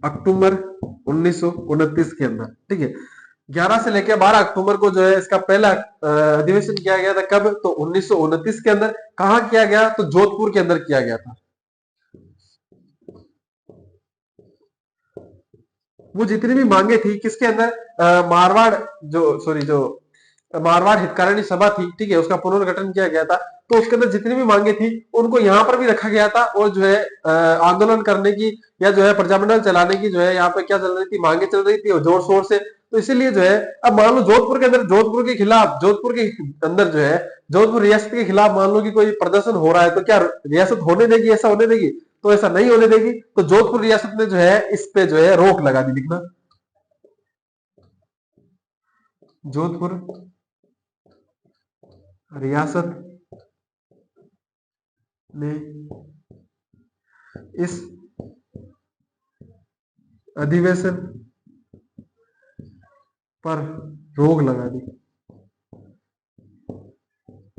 अक्टूबर 1929 के अंदर, ठीक है। 11 से लेकर 12 अक्टूबर को जो है इसका पहला अधिवेशन किया गया था। कब? तो 1929 के अंदर। कहा किया गया? तो जोधपुर के अंदर किया गया था। वो जितनी भी मांगे थी किसके अंदर? मारवाड़, जो सॉरी जो मारवाड़ हितकारिणी सभा थी, ठीक है, उसका पुनर्गठन किया गया था। तो उसके अंदर जितनी भी मांगे थी उनको यहाँ पर भी रखा गया था। और जो है आंदोलन करने की या जो है प्रजामंडल चलाने की जो है यहाँ पे क्या चल रही थी? मांगे चल रही थी और जोर शोर से। तो इसीलिए जो है अब मान लो जोधपुर के अंदर, जोधपुर के खिलाफ, जोधपुर के अंदर जो है जोधपुर रियासत के खिलाफ मान लो कि कोई प्रदर्शन हो रहा है, तो क्या रियासत होने देगी? ऐसा होने देगी? तो ऐसा नहीं होने देगी। तो जोधपुर रियासत ने जो है इस पे जो है रोक लगा दी। लिखना, जोधपुर रियासत ने इस अधिवेशन पर रोक लगा दी,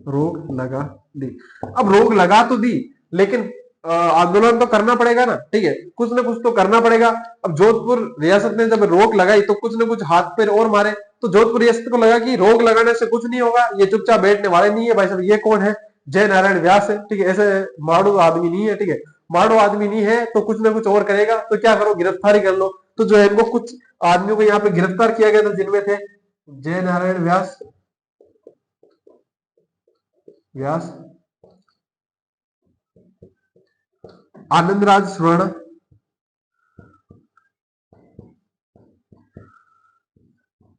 रोक लगा दी। अब रोक लगा तो दी, लेकिन आंदोलन तो करना पड़ेगा ना, ठीक है, कुछ ना कुछ तो करना पड़ेगा। अब जोधपुर रियासत ने जब रोक लगाई तो कुछ ना कुछ हाथ पैर और मारे। तो जोधपुर रियासत को लगा कि रोक लगाने से कुछ नहीं होगा, ये चुपचाप बैठने वाले नहीं है भाई साहब। ये कौन है? जय नारायण व्यास है, ठीक है, ऐसे माड़ू आदमी नहीं है, ठीक है। माड़ू आदमी नहीं है तो कुछ ना कुछ और करेगा, तो क्या करो? गिरफ्तारी कर लो। तो जो है इनको कुछ आदमियों को यहाँ पे गिरफ्तार किया गया था, जिनमें थे जय नारायण व्यास, व्यास, आनंद राज सुराणा,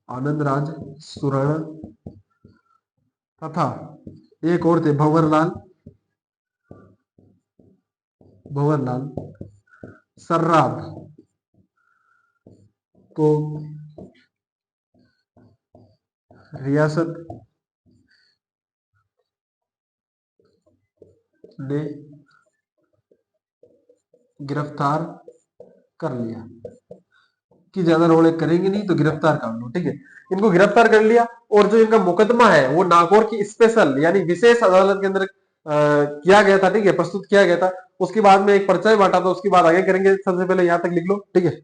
आनंद राज सुराणा तथा एक और थे भंवरलाल, भंवरलाल सर्राफ को रियासत ने गिरफ्तार कर लिया कि ज्यादा रोड़े करेंगे नहीं तो गिरफ्तार कर लो, ठीक है। इनको गिरफ्तार कर लिया। और जो इनका मुकदमा है वो नागौर की स्पेशल यानी विशेष अदालत के अंदर किया गया था, ठीक है, प्रस्तुत किया गया था। उसके बाद में एक पर्चा बांटा था, उसकी बात आगे करेंगे। सबसे पहले यहां तक लिख लो, ठीक है।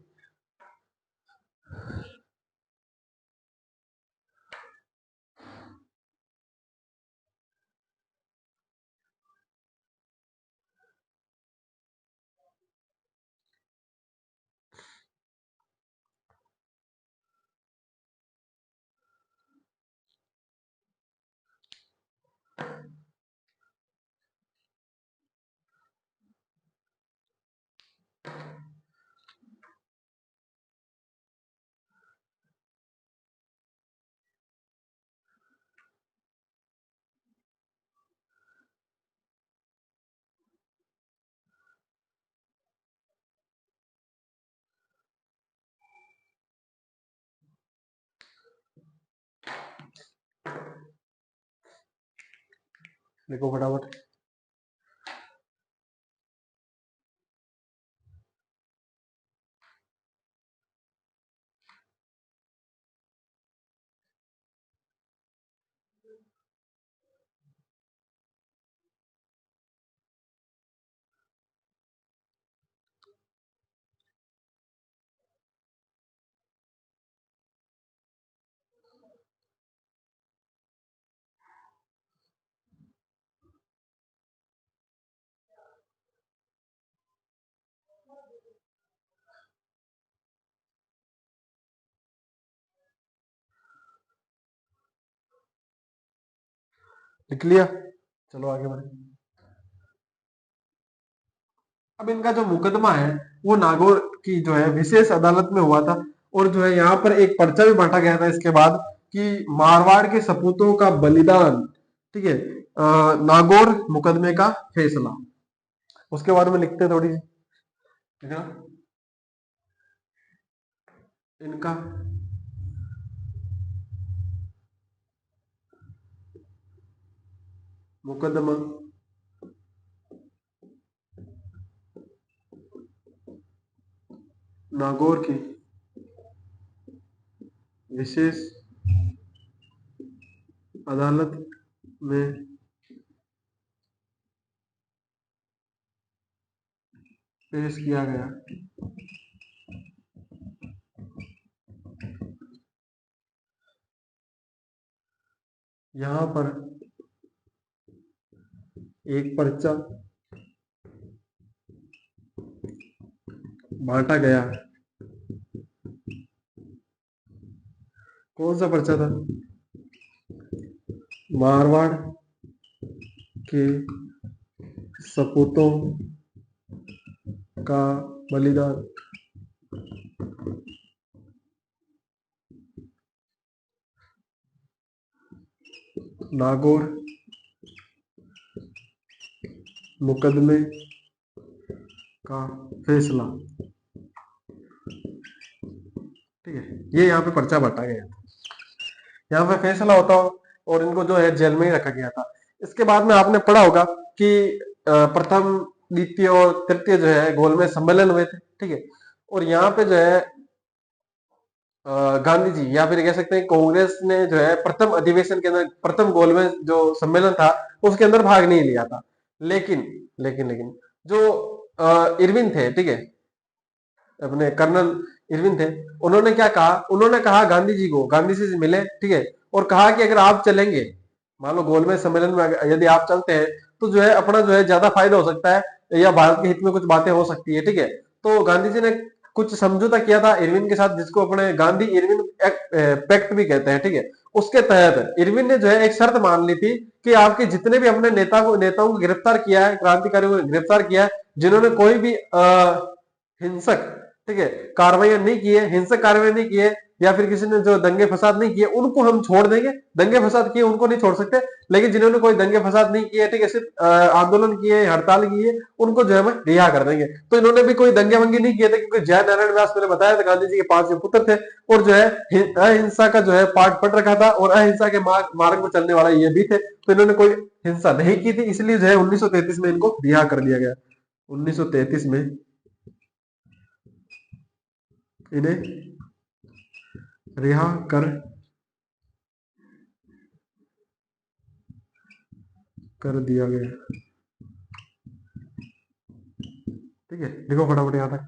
लिखो फटाफट। लिख लिया? चलो आगे बढ़े। अब इनका जो मुकदमा है वो नागौर की जो है विशेष अदालत में हुआ था, और जो है यहाँ पर एक पर्चा भी बांटा गया था इसके बाद कि मारवाड़ के सपूतों का बलिदान, ठीक है, नागौर मुकदमे का फैसला, उसके बारे में लिखते हैं थोड़ी सी, ठीक है ना। इनका मुकदमा नागौर की विशेष अदालत में पेश किया गया। यहाँ पर एक पर्चा बांटा गया। कौन सा पर्चा था? मारवाड़ के सपूतों का बलिदान। नागौर मुकदमे का फैसला, ठीक है, ये यहाँ पे पर्चा बांटा गया था, यहाँ पे फैसला होता हो और इनको जो है जेल में ही रखा गया था। इसके बाद में आपने पढ़ा होगा कि प्रथम द्वितीय और तृतीय जो है गोलमेज सम्मेलन हुए थे, ठीक है, और यहाँ पे जो है गांधी जी या फिर कह सकते हैं कांग्रेस ने जो है प्रथम अधिवेशन के अंदर, प्रथम गोलमेज जो सम्मेलन था उसके अंदर भाग नहीं लिया था। लेकिन लेकिन जो इरविन थे, ठीक है, अपने कर्नल इरविन थे, उन्होंने क्या कहा, उन्होंने कहा गांधी जी को, गांधी जी से मिले, ठीक है, और कहा कि अगर आप चलेंगे, मान लो गोलमेज सम्मेलन में यदि आप चलते हैं तो जो है अपना जो है ज्यादा फायदा हो सकता है या भारत के हित में कुछ बातें हो सकती है, ठीक है। तो गांधी जी ने कुछ समझौता किया था इरविन के साथ, जिसको अपने गांधी इरविन पैक्ट भी कहते हैं, ठीक है। उसके तहत इरविन ने जो है एक शर्त मान ली थी कि आपके जितने भी अपने नेताओं को गिरफ्तार किया है, क्रांतिकारियों को गिरफ्तार किया है, जिन्होंने कोई भी हिंसक, ठीक है, कार्रवाई नहीं की है, हिंसक कार्रवाई नहीं की है, या फिर किसी ने जो दंगे फसाद नहीं किए उनको हम छोड़ देंगे। दंगे फसाद किए उनको नहीं छोड़ सकते, लेकिन जिन्होंने कोई दंगे फसाद नहीं किए, ठीक है, सिर्फ आंदोलन किए, हड़ताल किए, उनको जो है हम रिहा कर देंगे। तो इन्होंने भी कोई दंगे वंगे नहीं किए थे, क्योंकि जयनारायण व्यास मैंने बताया था गांधी जी के 5 पुत्र थे, और जो है अहिंसा का जो है पाठ पढ़ रखा था, और अहिंसा के मार्ग में चलने वाला ये भी थे, तो इन्होंने कोई हिंसा नहीं की थी, इसलिए जो है 1933 में इनको रिहा कर दिया गया। 1933 में इन्हें रिहा कर दिया गया, ठीक है। लिखो फटाफट यहां तक।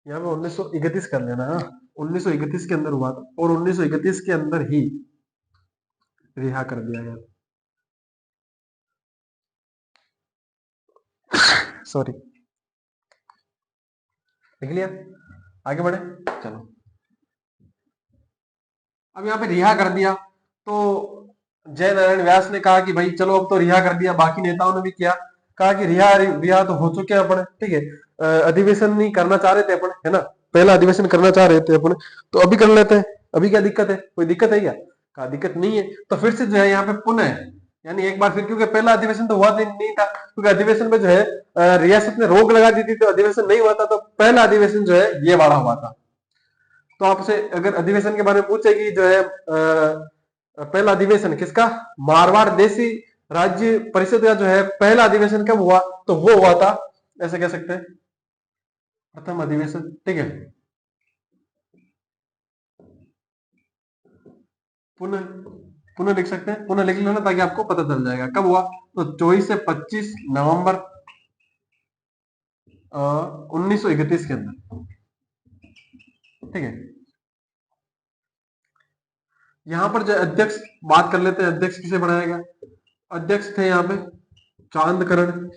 यहाँ पे 1931 कर लेना है, 1931 के अंदर हुआ था, और 1931 के अंदर ही रिहा कर दिया गया। सॉरी, लिख लिया, आगे बढ़े, चलो। अब यहाँ पे रिहा कर दिया, तो जय नारायण व्यास ने कहा कि भाई चलो अब तो रिहा कर दिया, बाकी नेताओं ने भी किया, कहा कि रिहा रिहा तो हो चुके हैं अपन, ठीक है, अधिवेशन नहीं करना चाह रहे थे अपन, है ना, पहला अधिवेशन करना चाह रहे थे अपन, तो अभी कर लेते हैं, अभी क्या दिक्कत है, कोई दिक्कत है क्या? कहा दिक्कत नहीं है। तो फिर से जो है यहाँ पे पुनः यानी एक बार फिर, क्योंकि पहला अधिवेशन तो हुआ नहीं था, क्योंकि अधिवेशन में जो है रियासत ने रोक लगा दी थी, तो अधिवेशन नहीं हुआ था, तो पहला अधिवेशन जो है ये वाला हुआ था। तो आपसे अगर अधिवेशन के बारे में पूछेगी जो है पहला अधिवेशन किसका, मारवाड़ देशी राज्य परिषद का जो है पहला अधिवेशन कब हुआ, तो वो हुआ था, ऐसे कह सकते हैं, प्रथम अधिवेशन। ठीक है, पुनः पुनः लिख सकते हैं, पुनः लिख लेना ताकि आपको पता चल जाएगा कब हुआ। तो 24 से 25 नवंबर 1931 के अंदर। ठीक है, यहां पर जो अध्यक्ष बात कर लेते हैं, अध्यक्ष किसे बनाया गया। अध्यक्ष थे यहाँ पे चांदकरण,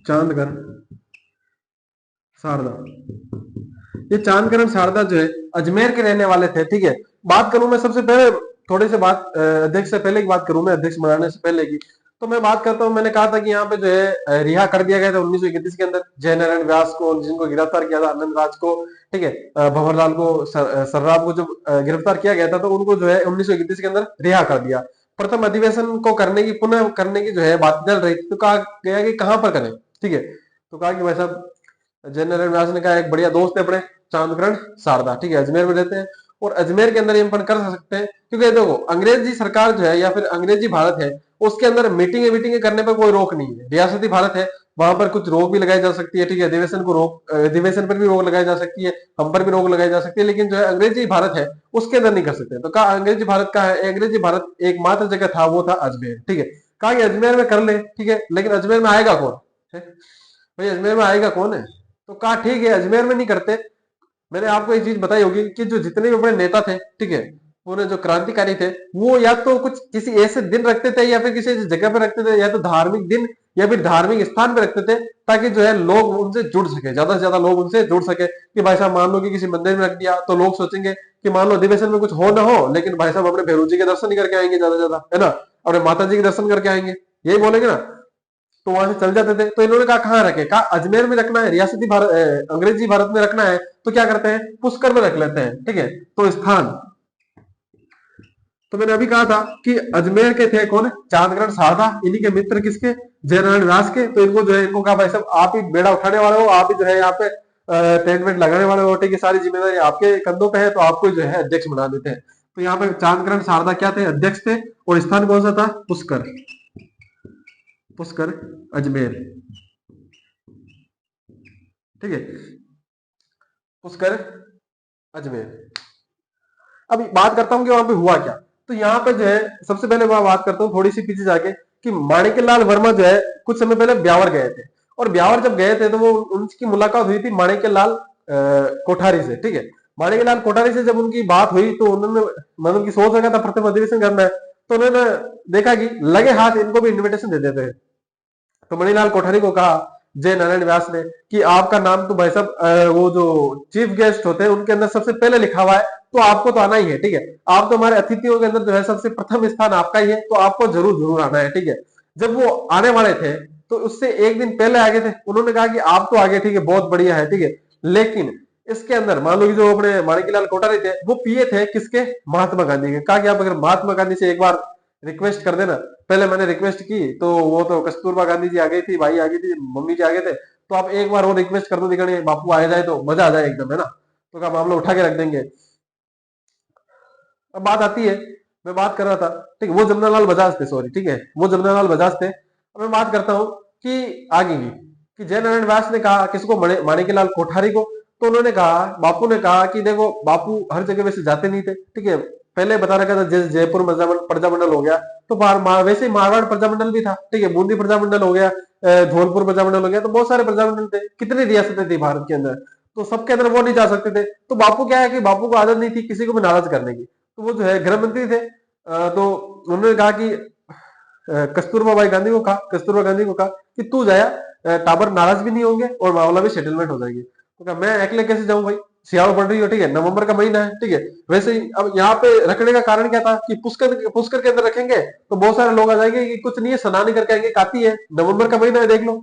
चांदकरण शारदा। ये चांदकरण शारदा जो है अजमेर के रहने वाले थे। ठीक है, बात करूं मैं सबसे पहले, थोड़ी सी बात अध्यक्ष से पहले की बात करूं मैं, अध्यक्ष बनाने से पहले की, तो मैं बात करता हूं, मैंने कहा था कि यहाँ पे जो है रिहा कर दिया गया था 1931 के अंदर जयनारायण व्यास को, जिनको गिरफ्तार किया था आनंद राज को। ठीक है, भंवरलाल को, सर्राफ को, जो गिरफ्तार किया गया था, तो उनको जो है 1931 के अंदर रिहा कर दिया। प्रथम अधिवेशन को करने की, पुनः करने की जो है बात चल रही थी, तो कहा गया कि कहां पर करें। ठीक है, तो कहा कि भाई साहब, जनरल व्यास ने कहा एक बढ़िया दोस्त है अपने चांदकरण शारदा, ठीक है, अजमेर में रहते हैं, और अजमेर के अंदर ये अपन कर सकते हैं, क्योंकि देखो अंग्रेजी सरकार जो है या फिर अंग्रेजी भारत है, उसके अंदर मीटिंगे करने पर कोई रोक नहीं है। रियासती भारत है, वहां पर कुछ रोक भी लगाई जा सकती है। ठीक है, अधिवेशन को रोक, अधिवेशन पर भी रोक लगाई जा सकती है, हम पर भी रोक लगाई जा सकती है, लेकिन जो है अंग्रेजी भारत है उसके अंदर नहीं कर सकते। तो कहा अंग्रेजी भारत का है, अंग्रेजी भारत एकमात्र जगह था वो था अजमेर। ठीक है, कहा कि अजमेर में कर ले। ठीक है, लेकिन अजमेर में आएगा कौन है भाई, अजमेर में आएगा कौन है। तो कहा ठीक है अजमेर में नहीं करते। मैंने आपको एक चीज बताई होगी कि जो जितने भी बड़े नेता थे, ठीक है, उन्हें जो क्रांतिकारी थे, वो या तो कुछ किसी ऐसे दिन रखते थे या फिर किसी ऐसी जगह पे रखते थे, या तो धार्मिक दिन या फिर धार्मिक स्थान पे रखते थे, ताकि जो है लोग उनसे जुड़ सके, ज्यादा से ज्यादा लोग उनसे जुड़ सके। कि भाई साहब मान लो कि किसी मंदिर में रख दिया, तो लोग सोचेंगे कि मान लो अधिवेशन में कुछ हो ना हो, लेकिन भाई साहब अपने भैरू जी के दर्शन ही करके आएंगे, ज्यादा से ज्यादा, है ना, अपने माता जी के दर्शन करके आएंगे, यही बोलेंगे ना, तो वहां से चल जाते थे। तो इन्होंने कहा कहाँ रखे, कहा अजमेर में रखना है, रियासती भारत, अंग्रेजी भारत में रखना है, तो क्या करते हैं, पुष्कर में रख लेते हैं। ठीक है, तो स्थान, तो मैंने अभी कहा था कि अजमेर के थे कौन, चांदकरण शारदा, इन्हीं के मित्र किसके, जयनारायण व्यास के। तो इनको जो है, इनको कहा भाई साहब आप ही बेड़ा उठाने वाले हो, आप ही जो है यहाँ पे टेंट वेंट लगाने वाले हो, ठीक है, सारी जिम्मेदारी आपके कंधों पे है, तो आपको जो है अध्यक्ष बना देते हैं। तो यहाँ पे चांदकरण शारदा क्या थे, अध्यक्ष थे, और स्थान कौन सा था, पुष्कर, पुष्कर अजमेर। ठीक है, पुष्कर अजमेर। अभी बात करता हूँ कि वहां पे हुआ क्या। तो यहाँ पे जो है सबसे पहले मैं बात करता हूँ थोड़ी सी पीछे जाके, कि माणिक्यलाल वर्मा जो है कुछ समय पहले ब्यावर गए थे, और ब्यावर जब गए थे तो वो उनकी मुलाकात हुई थी माणिक्यलाल कोठारी से। ठीक है, माणिक्यलाल कोठारी से जब उनकी बात हुई, तो उन्होंने, मतलब उनकी सोच रखा था प्रथम अधिवेशन करना है, तो उन्होंने देखा कि लगे हाथ इनको भी इन्विटेशन दे देते हैं। तो मणिलाल कोठारी को कहा जय नारायण व्यास ने कि आपका नाम तो भाई साहब वो जो चीफ गेस्ट होते हैं उनके अंदर सबसे पहले लिखा हुआ है, तो आपको तो आना ही है। ठीक है, आप तो हमारे अतिथियों के अंदर जो है सबसे प्रथम स्थान आपका ही है, तो आपको जरूर जरूर आना है। ठीक है, जब वो आने वाले थे, तो उससे एक दिन पहले आगे थे, उन्होंने कहा कि आप तो आगे, ठीक है, बहुत बढ़िया है। ठीक है, लेकिन इसके अंदर मान लो कि जो अपने माणिक्यलाल कोठारी थे, वो पिए थे किसके, महात्मा गांधी के। कहा कि आप अगर महात्मा गांधी से एक बार रिक्वेस्ट कर देना, पहले मैंने रिक्वेस्ट की तो वो तो कस्तूरबा गांधी जी आ गई थी, भाई आ गई थी, मम्मी जी आ गए थे, तो आप एक बार वो रिक्वेस्ट कर दो, दिखने बापू आ जाए तो मजा आ जाए एकदम, है ना, तो का मामला उठा के रख देंगे। अब बात आती है, मैं बात कर रहा था, ठीक है, वो जमनालाल बजाज थे, सॉरी, ठीक है, वो जमनालाल बजाज थे। अब मैं बात करता हूँ कि आगे की, कि जयनारायण व्यास ने कहा किसको, माणिक्यलाल कोठारी को। तो उन्होंने कहा, बापू ने कहा कि देखो बापू हर जगह वैसे जाते नहीं थे, ठीक है, पहले बता रखा था, जैसे जयपुर प्रजामंडल हो गया, तो वैसे ही मारवाड़ प्रजामंडल भी था, ठीक है, बूंदी प्रजामंडल हो गया, धौलपुर प्रजामंडल हो गया, तो बहुत सारे प्रजामंडल थे, कितनी रियासतें थी भारत के अंदर, तो सबके अंदर वो नहीं जा सकते थे। तो बापू क्या है कि बापू को आदत नहीं थी किसी को भी नाराज करने की, तो वो जो है गृह मंत्री थे। तो उन्होंने कहा कि कस्तूरबा भाई गांधी को कहा, कस्तूरबा गांधी को कहा कि तू जाया, टाबर नाराज भी नहीं होंगे और मामला भी सेटलमेंट हो जाएगी। तो कहा मैं अकेले कैसे जाऊं भाई, सियाल पड़ रही हो, ठीक है, नवंबर का महीना है, ठीक है, वैसे ही अब यहाँ पे रखने का कारण क्या था कि पुष्कर पुष्कर के अंदर रखेंगे तो बहुत सारे लोग आ जाएंगे कि कुछ नहीं है, स्नान ही करके आएंगे, काती है, नवंबर का महीना है, देख लो,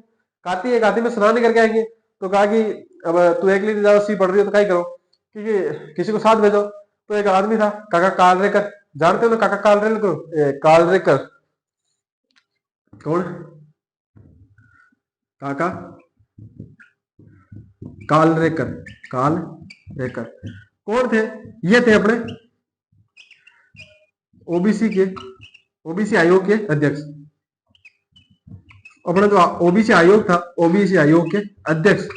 काती है, काती में स्नान ही करके आएंगे। तो कहा कि अब तू अकेली ज्यादा सी पड़ रही हो तो क्या ही करो, क्योंकि किसी को साथ भेजो। तो एक आदमी था काका कालरेकर, जानते हो ना काका कालरेकर कौन? काका कालरेकर कालरेकर कौन थे? ये थे अपने ओबीसी के ओबीसी आयोग के अध्यक्ष। अपना जो ओबीसी आयोग था, ओबीसी आयोग के अध्यक्ष,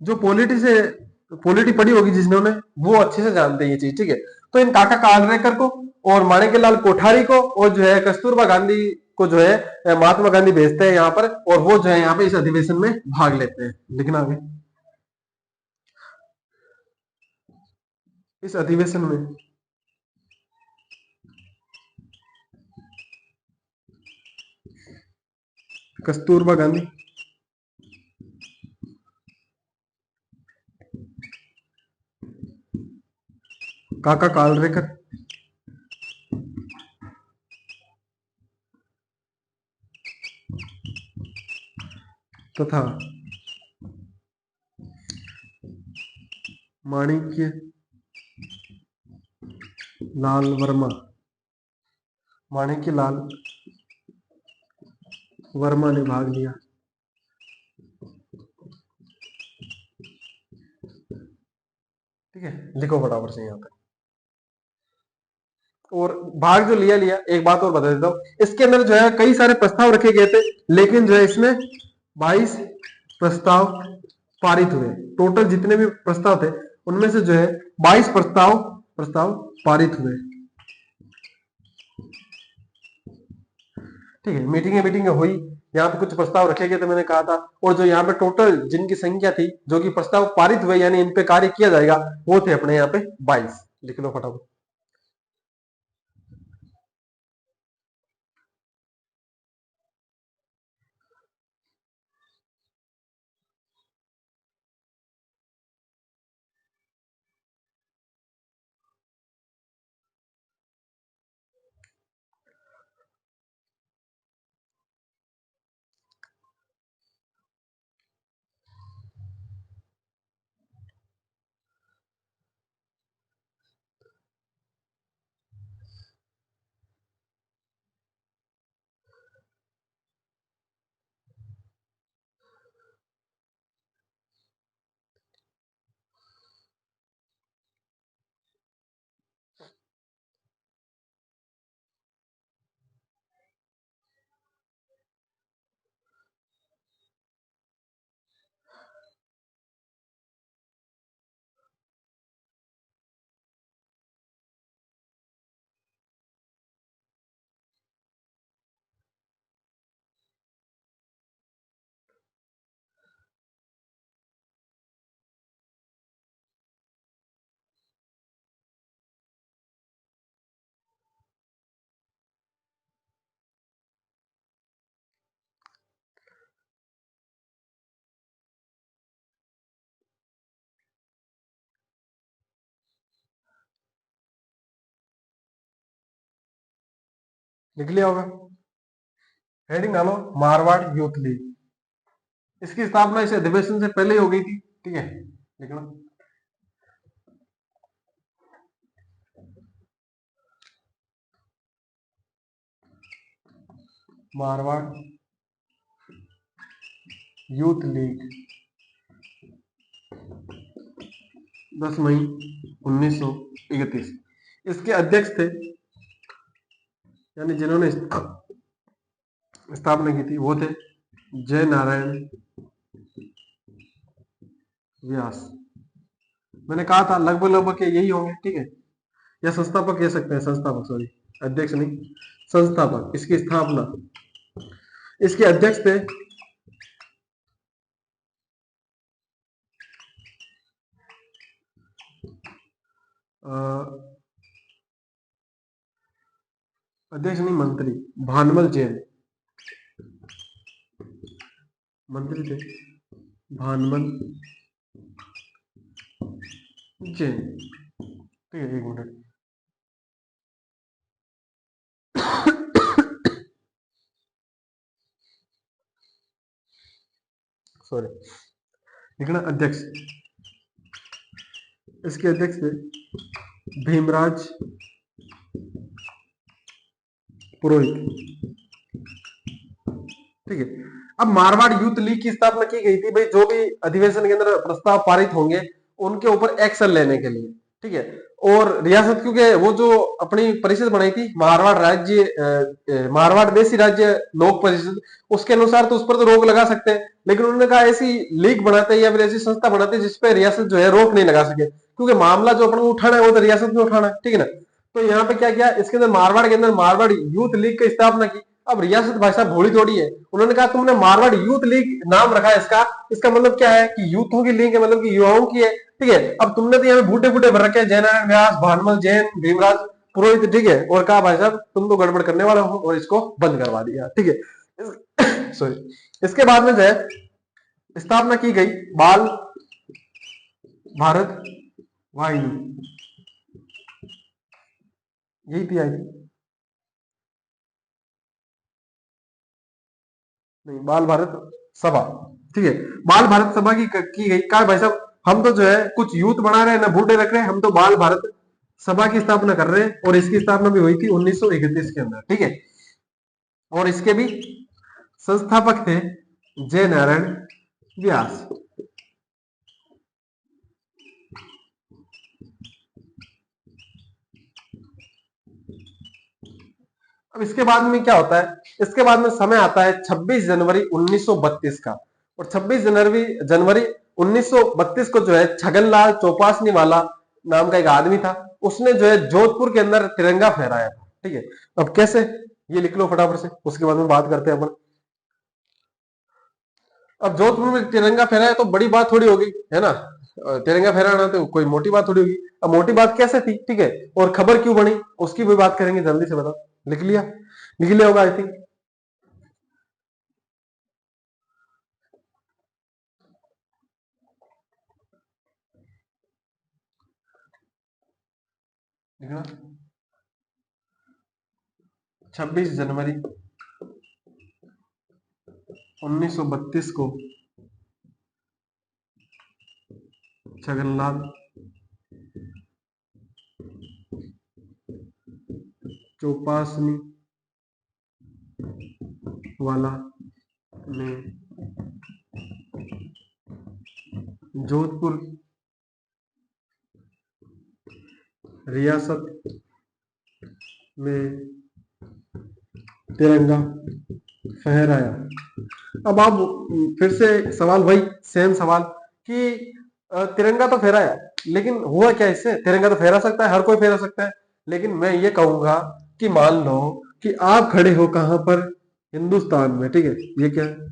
जो पॉलिटी पढ़ी होगी जिन्होंने, वो अच्छे से जानते हैं ये चीज, ठीक है। तो इन काका कालरेकर को और माणिक्यलाल कोठारी को और जो है कस्तूरबा गांधी को जो है महात्मा गांधी भेजते हैं यहाँ पर, और वो जो है यहाँ पे इस अधिवेशन में भाग लेते हैं। लिखना आगे, इस अधिवेशन में कस्तूरबा गांधी, काका कालरेकर तथा माणिक्य लाल वर्मा, माणिक्य लाल वर्मा ने भाग लिया। ठीक है, लिखो फटाफट से यहाँ पे। और भाग जो लिया लिया, एक बात और बता देता हूँ, इसके अंदर जो है कई सारे प्रस्ताव रखे गए थे, लेकिन जो है इसमें 22 प्रस्ताव पारित हुए। टोटल जितने भी प्रस्ताव थे उनमें से जो है 22 प्रस्ताव पारित हुए। ठीक है, मीटिंग हुई, यहाँ पे कुछ प्रस्ताव रखे गए थे मैंने कहा था, और जो यहाँ पे टोटल जिनकी संख्या थी जो कि प्रस्ताव पारित हुए यानी इन पे कार्य किया जाएगा, वो थे अपने यहाँ पे 22। लिख लो फटाफट। लिख लिया होगा। हेडिंग डालो मारवाड़ यूथ लीग। इसकी स्थापना इस अधिवेशन से पहले ही हो गई थी, ठीक है, लिखना। मारवाड़ यूथ लीग 10 मई 1931। इसके अध्यक्ष थे, यानी जिन्होंने स्थापना की थी, वो थे जय नारायण व्यास। मैंने कहा था लगभग लगभग यही होंगे, ठीक है, या संस्थापक कह सकते हैं, संस्थापक, सॉरी, अध्यक्ष नहीं, संस्थापक। इसकी स्थापना, इसके अध्यक्ष थे अध्यक्ष नहीं, मंत्री भानमल जैन, मंत्री थे भानमल जैन। ठीक है, एक मिनट। सॉरी, लिखना अध्यक्ष। इसके अध्यक्ष थे भीमराज पुरोहित, ठीक है। अब मारवाड़ यूथ लीग की स्थापना की गई थी भाई, जो भी अधिवेशन के अंदर प्रस्ताव पारित होंगे उनके ऊपर एक्शन लेने के लिए, ठीक है। और रियासत, क्योंकि वो जो अपनी परिषद बनाई थी मारवाड़ राज्य मारवाड़ देशी राज्य लोक परिषद, उसके अनुसार तो उस पर तो रोक लगा सकते हैं, लेकिन उन्होंने कहा ऐसी लीग बनाते या फिर ऐसी संस्था बनाते जिसपे रियासत जो है रोक नहीं लगा सके, क्योंकि मामला जो अपन को उठाना है वो तो रियासत में उठाना है, ठीक है ना। तो यहाँ पे क्या किया, इसके अंदर मारवाड़ के अंदर मारवाड़ यूथ लीग की स्थापना की। अब रियासत भाई साहब भोली थोड़ी है, उन्होंने कहा तुमने मारवाड़ यूथ लीग नाम रखा है इसका, इसका मतलब क्या है कि यूथों की लीग है, मतलब कि युवाओं की है, ठीक है। अब तुमने तो यहाँ बूढ़े बूढ़े भर रखे हैं, जयनारायण व्यास, भानुमल जैन, भीमराज पुरोहित, ठीक है, और कहा भाई साहब तुम तो गड़बड़ करने वाले हो, और इसको बंद करवा दिया, ठीक है। सॉरी। इसके बाद में जो है स्थापना की गई बाल भारत वाहिनी, यही थी आई थी, नहीं, बाल भारत सभा, ठीक है। बाल भारत सभा की गई, कहा भाई साहब हम तो जो है कुछ यूथ बना रहे हैं ना बूढ़े रख रहे हैं, हम तो बाल भारत सभा की स्थापना कर रहे हैं, और इसकी स्थापना भी हुई थी 1931 के अंदर, ठीक है। और इसके भी संस्थापक थे जय नारायण व्यास। अब इसके बाद में क्या होता है, इसके बाद में समय आता है 26 जनवरी 1932 का, और 26 जनवरी 1932 को जो है छगनलाल चौपासनी वाला नाम का एक आदमी था, उसने जो है जोधपुर के अंदर तिरंगा फहराया था, ठीक है। अब कैसे, ये लिख लो फटाफट से, उसके बाद में बात करते हैं अपन। अब जोधपुर में तिरंगा फहराया तो बड़ी बात थोड़ी होगी, है ना, तिरंगा फहराना तो कोई मोटी बात थोड़ी होगी। अब मोटी बात कैसे थी, ठीक है, और खबर क्यों बनी, उसकी भी बात करेंगे, जल्दी से बताओ। लिख लिया, लिख लिया होगा आई थिंक। लिखना, 26 जनवरी 1932 को छगनलाल चौपासनी वाला ने जोधपुर रियासत में तिरंगा फहराया। अब आप फिर से सवाल भाई, सेम सवाल कि तिरंगा तो फहराया, लेकिन हुआ क्या इससे, तिरंगा तो फहरा सकता है, हर कोई फहरा सकता है, लेकिन मैं ये कहूंगा कि मान लो कि आप खड़े हो कहां पर, हिंदुस्तान में, ठीक है, ये क्या है,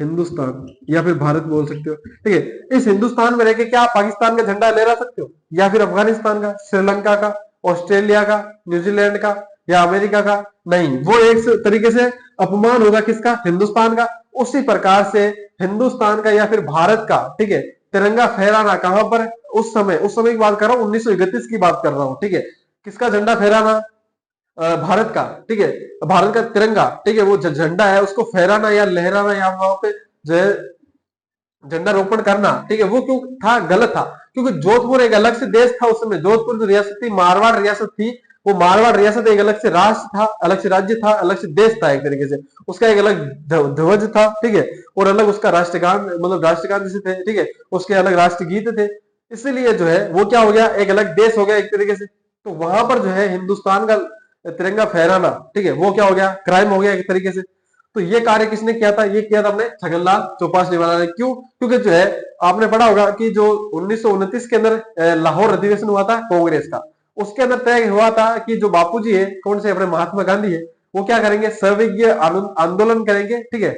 हिंदुस्तान, या फिर भारत बोल सकते हो, ठीक है। इस हिंदुस्तान में रहकर क्या आप पाकिस्तान का झंडा लहरा सकते हो, या फिर अफगानिस्तान का, श्रीलंका का, ऑस्ट्रेलिया का, न्यूजीलैंड का, या अमेरिका का? नहीं, वो एक तरीके से अपमान होगा किसका, हिंदुस्तान का। उसी प्रकार से हिंदुस्तान का या फिर भारत का, ठीक है, तिरंगा फहराना कहां पर, उस समय की बात कर रहा हूं, 1931 की बात कर रहा हूं, ठीक है। किसका झंडा फहराना, भारत का, ठीक है, भारत का तिरंगा, ठीक है, वो झंडा है उसको फहराना या लहराना, या वहां पे जो है झंडा रोपण करना, ठीक है, वो क्यों था, गलत था, क्योंकि जोधपुर एक अलग से देश था उस समय। जोधपुर जो रियासत थी, मारवाड़ रियासत थी, वो मारवाड़ रियासत एक अलग से राष्ट्र था, अलग से राज्य था, अलग से देश था, एक तरीके से उसका एक अलग ध्वज था, ठीक है, और अलग उसका राष्ट्रगान, मतलब राष्ट्रगान जैसे थे, ठीक है, उसके अलग राष्ट्रगीत थे। इसीलिए जो है वो क्या हो गया, एक अलग देश हो गया एक तरीके से। तो वहां पर जो है हिंदुस्तान का तिरंगा फहराना, ठीक है, वो क्या हो गया, क्राइम हो गया एक तरीके से। तो ये कार्य किसने किया था, ये किया था अपने छगनलाल चौपासनी वाला ने। क्यों, क्योंकि जो है आपने पढ़ा होगा कि जो 1929 के अंदर लाहौर अधिवेशन हुआ था कांग्रेस का, उसके अंदर तय हुआ था कि जो बापूजी है, कौन से अपने महात्मा गांधी है, वो क्या करेंगे, सर्वज्ञ आंदोलन करेंगे, ठीक है।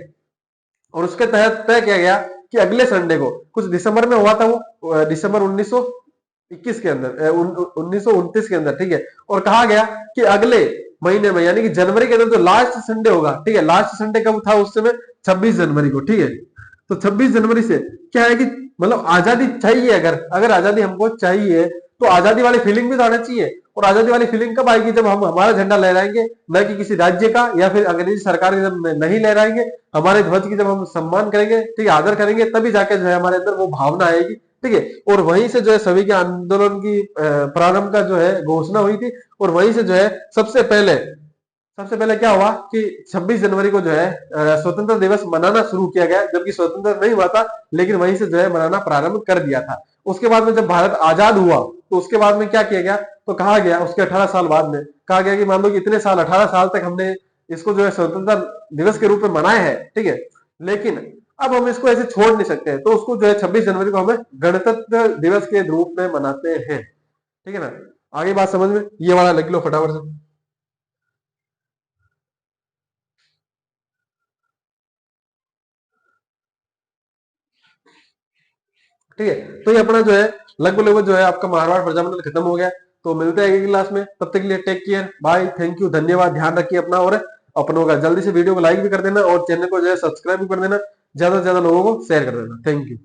और उसके तहत तय किया गया कि अगले संडे को, कुछ दिसंबर में हुआ था वो, दिसंबर 1921 के अंदर, 1929 के अंदर, ठीक है, और कहा गया कि अगले महीने में, यानी कि जनवरी के अंदर जो लास्ट संडे होगा, ठीक है, लास्ट संडे कब था उस समय, 26 जनवरी को, ठीक है। तो 26 जनवरी से क्या है कि मतलब आजादी चाहिए, अगर अगर आजादी हमको चाहिए तो आजादी वाली फीलिंग भी तो आना चाहिए। और आजादी वाली फीलिंग कब आएगी, जब हम हमारा झंडा लहराएंगे, न कि किसी राज्य का या फिर अंग्रेजी सरकार के, जब नहीं लहराएंगे, हमारे ध्वज की जब हम सम्मान करेंगे, ठीक है, आदर करेंगे, तभी जाके जो है हमारे अंदर वो भावना आएगी ठीक है। और वहीं से जो है सभी के आंदोलन की प्रारंभ का जो है घोषणा हुई थी। और वहीं से जो है सबसे पहले क्या हुआ कि 26 जनवरी को जो है स्वतंत्र दिवस मनाना शुरू किया गया, जबकि स्वतंत्र नहीं हुआ था, लेकिन वहीं से जो है मनाना प्रारंभ कर दिया था। उसके बाद में जब भारत आजाद हुआ तो उसके बाद में क्या किया गया, तो कहा गया उसके 18 साल बाद में कहा गया कि मान लो कि इतने साल 18 साल तक हमने इसको जो है स्वतंत्रता दिवस के रूप में मनाया है, ठीक है, लेकिन अब हम इसको ऐसे छोड़ नहीं सकते हैं, तो उसको जो है 26 जनवरी को हमें गणतंत्र दिवस के रूप में मनाते हैं। ठीक है ना। आगे बात समझ में, ये वाला लिख लो फटाफट से। ठीक है। तो ये अपना जो है लगभग लगभग जो है आपका मारवाड़ प्रजामंडल खत्म हो गया। तो मिलते हैं अगली क्लास में, तब तक के लिए take care, bye, thank you, धन्यवाद, ध्यान रखिए अपना और अपनों का। जल्दी से वीडियो को लाइक भी कर देना और चैनल को जो है सब्सक्राइब भी कर देना, ज्यादा से ज्यादा लोगों को शेयर कर देना। Thank you.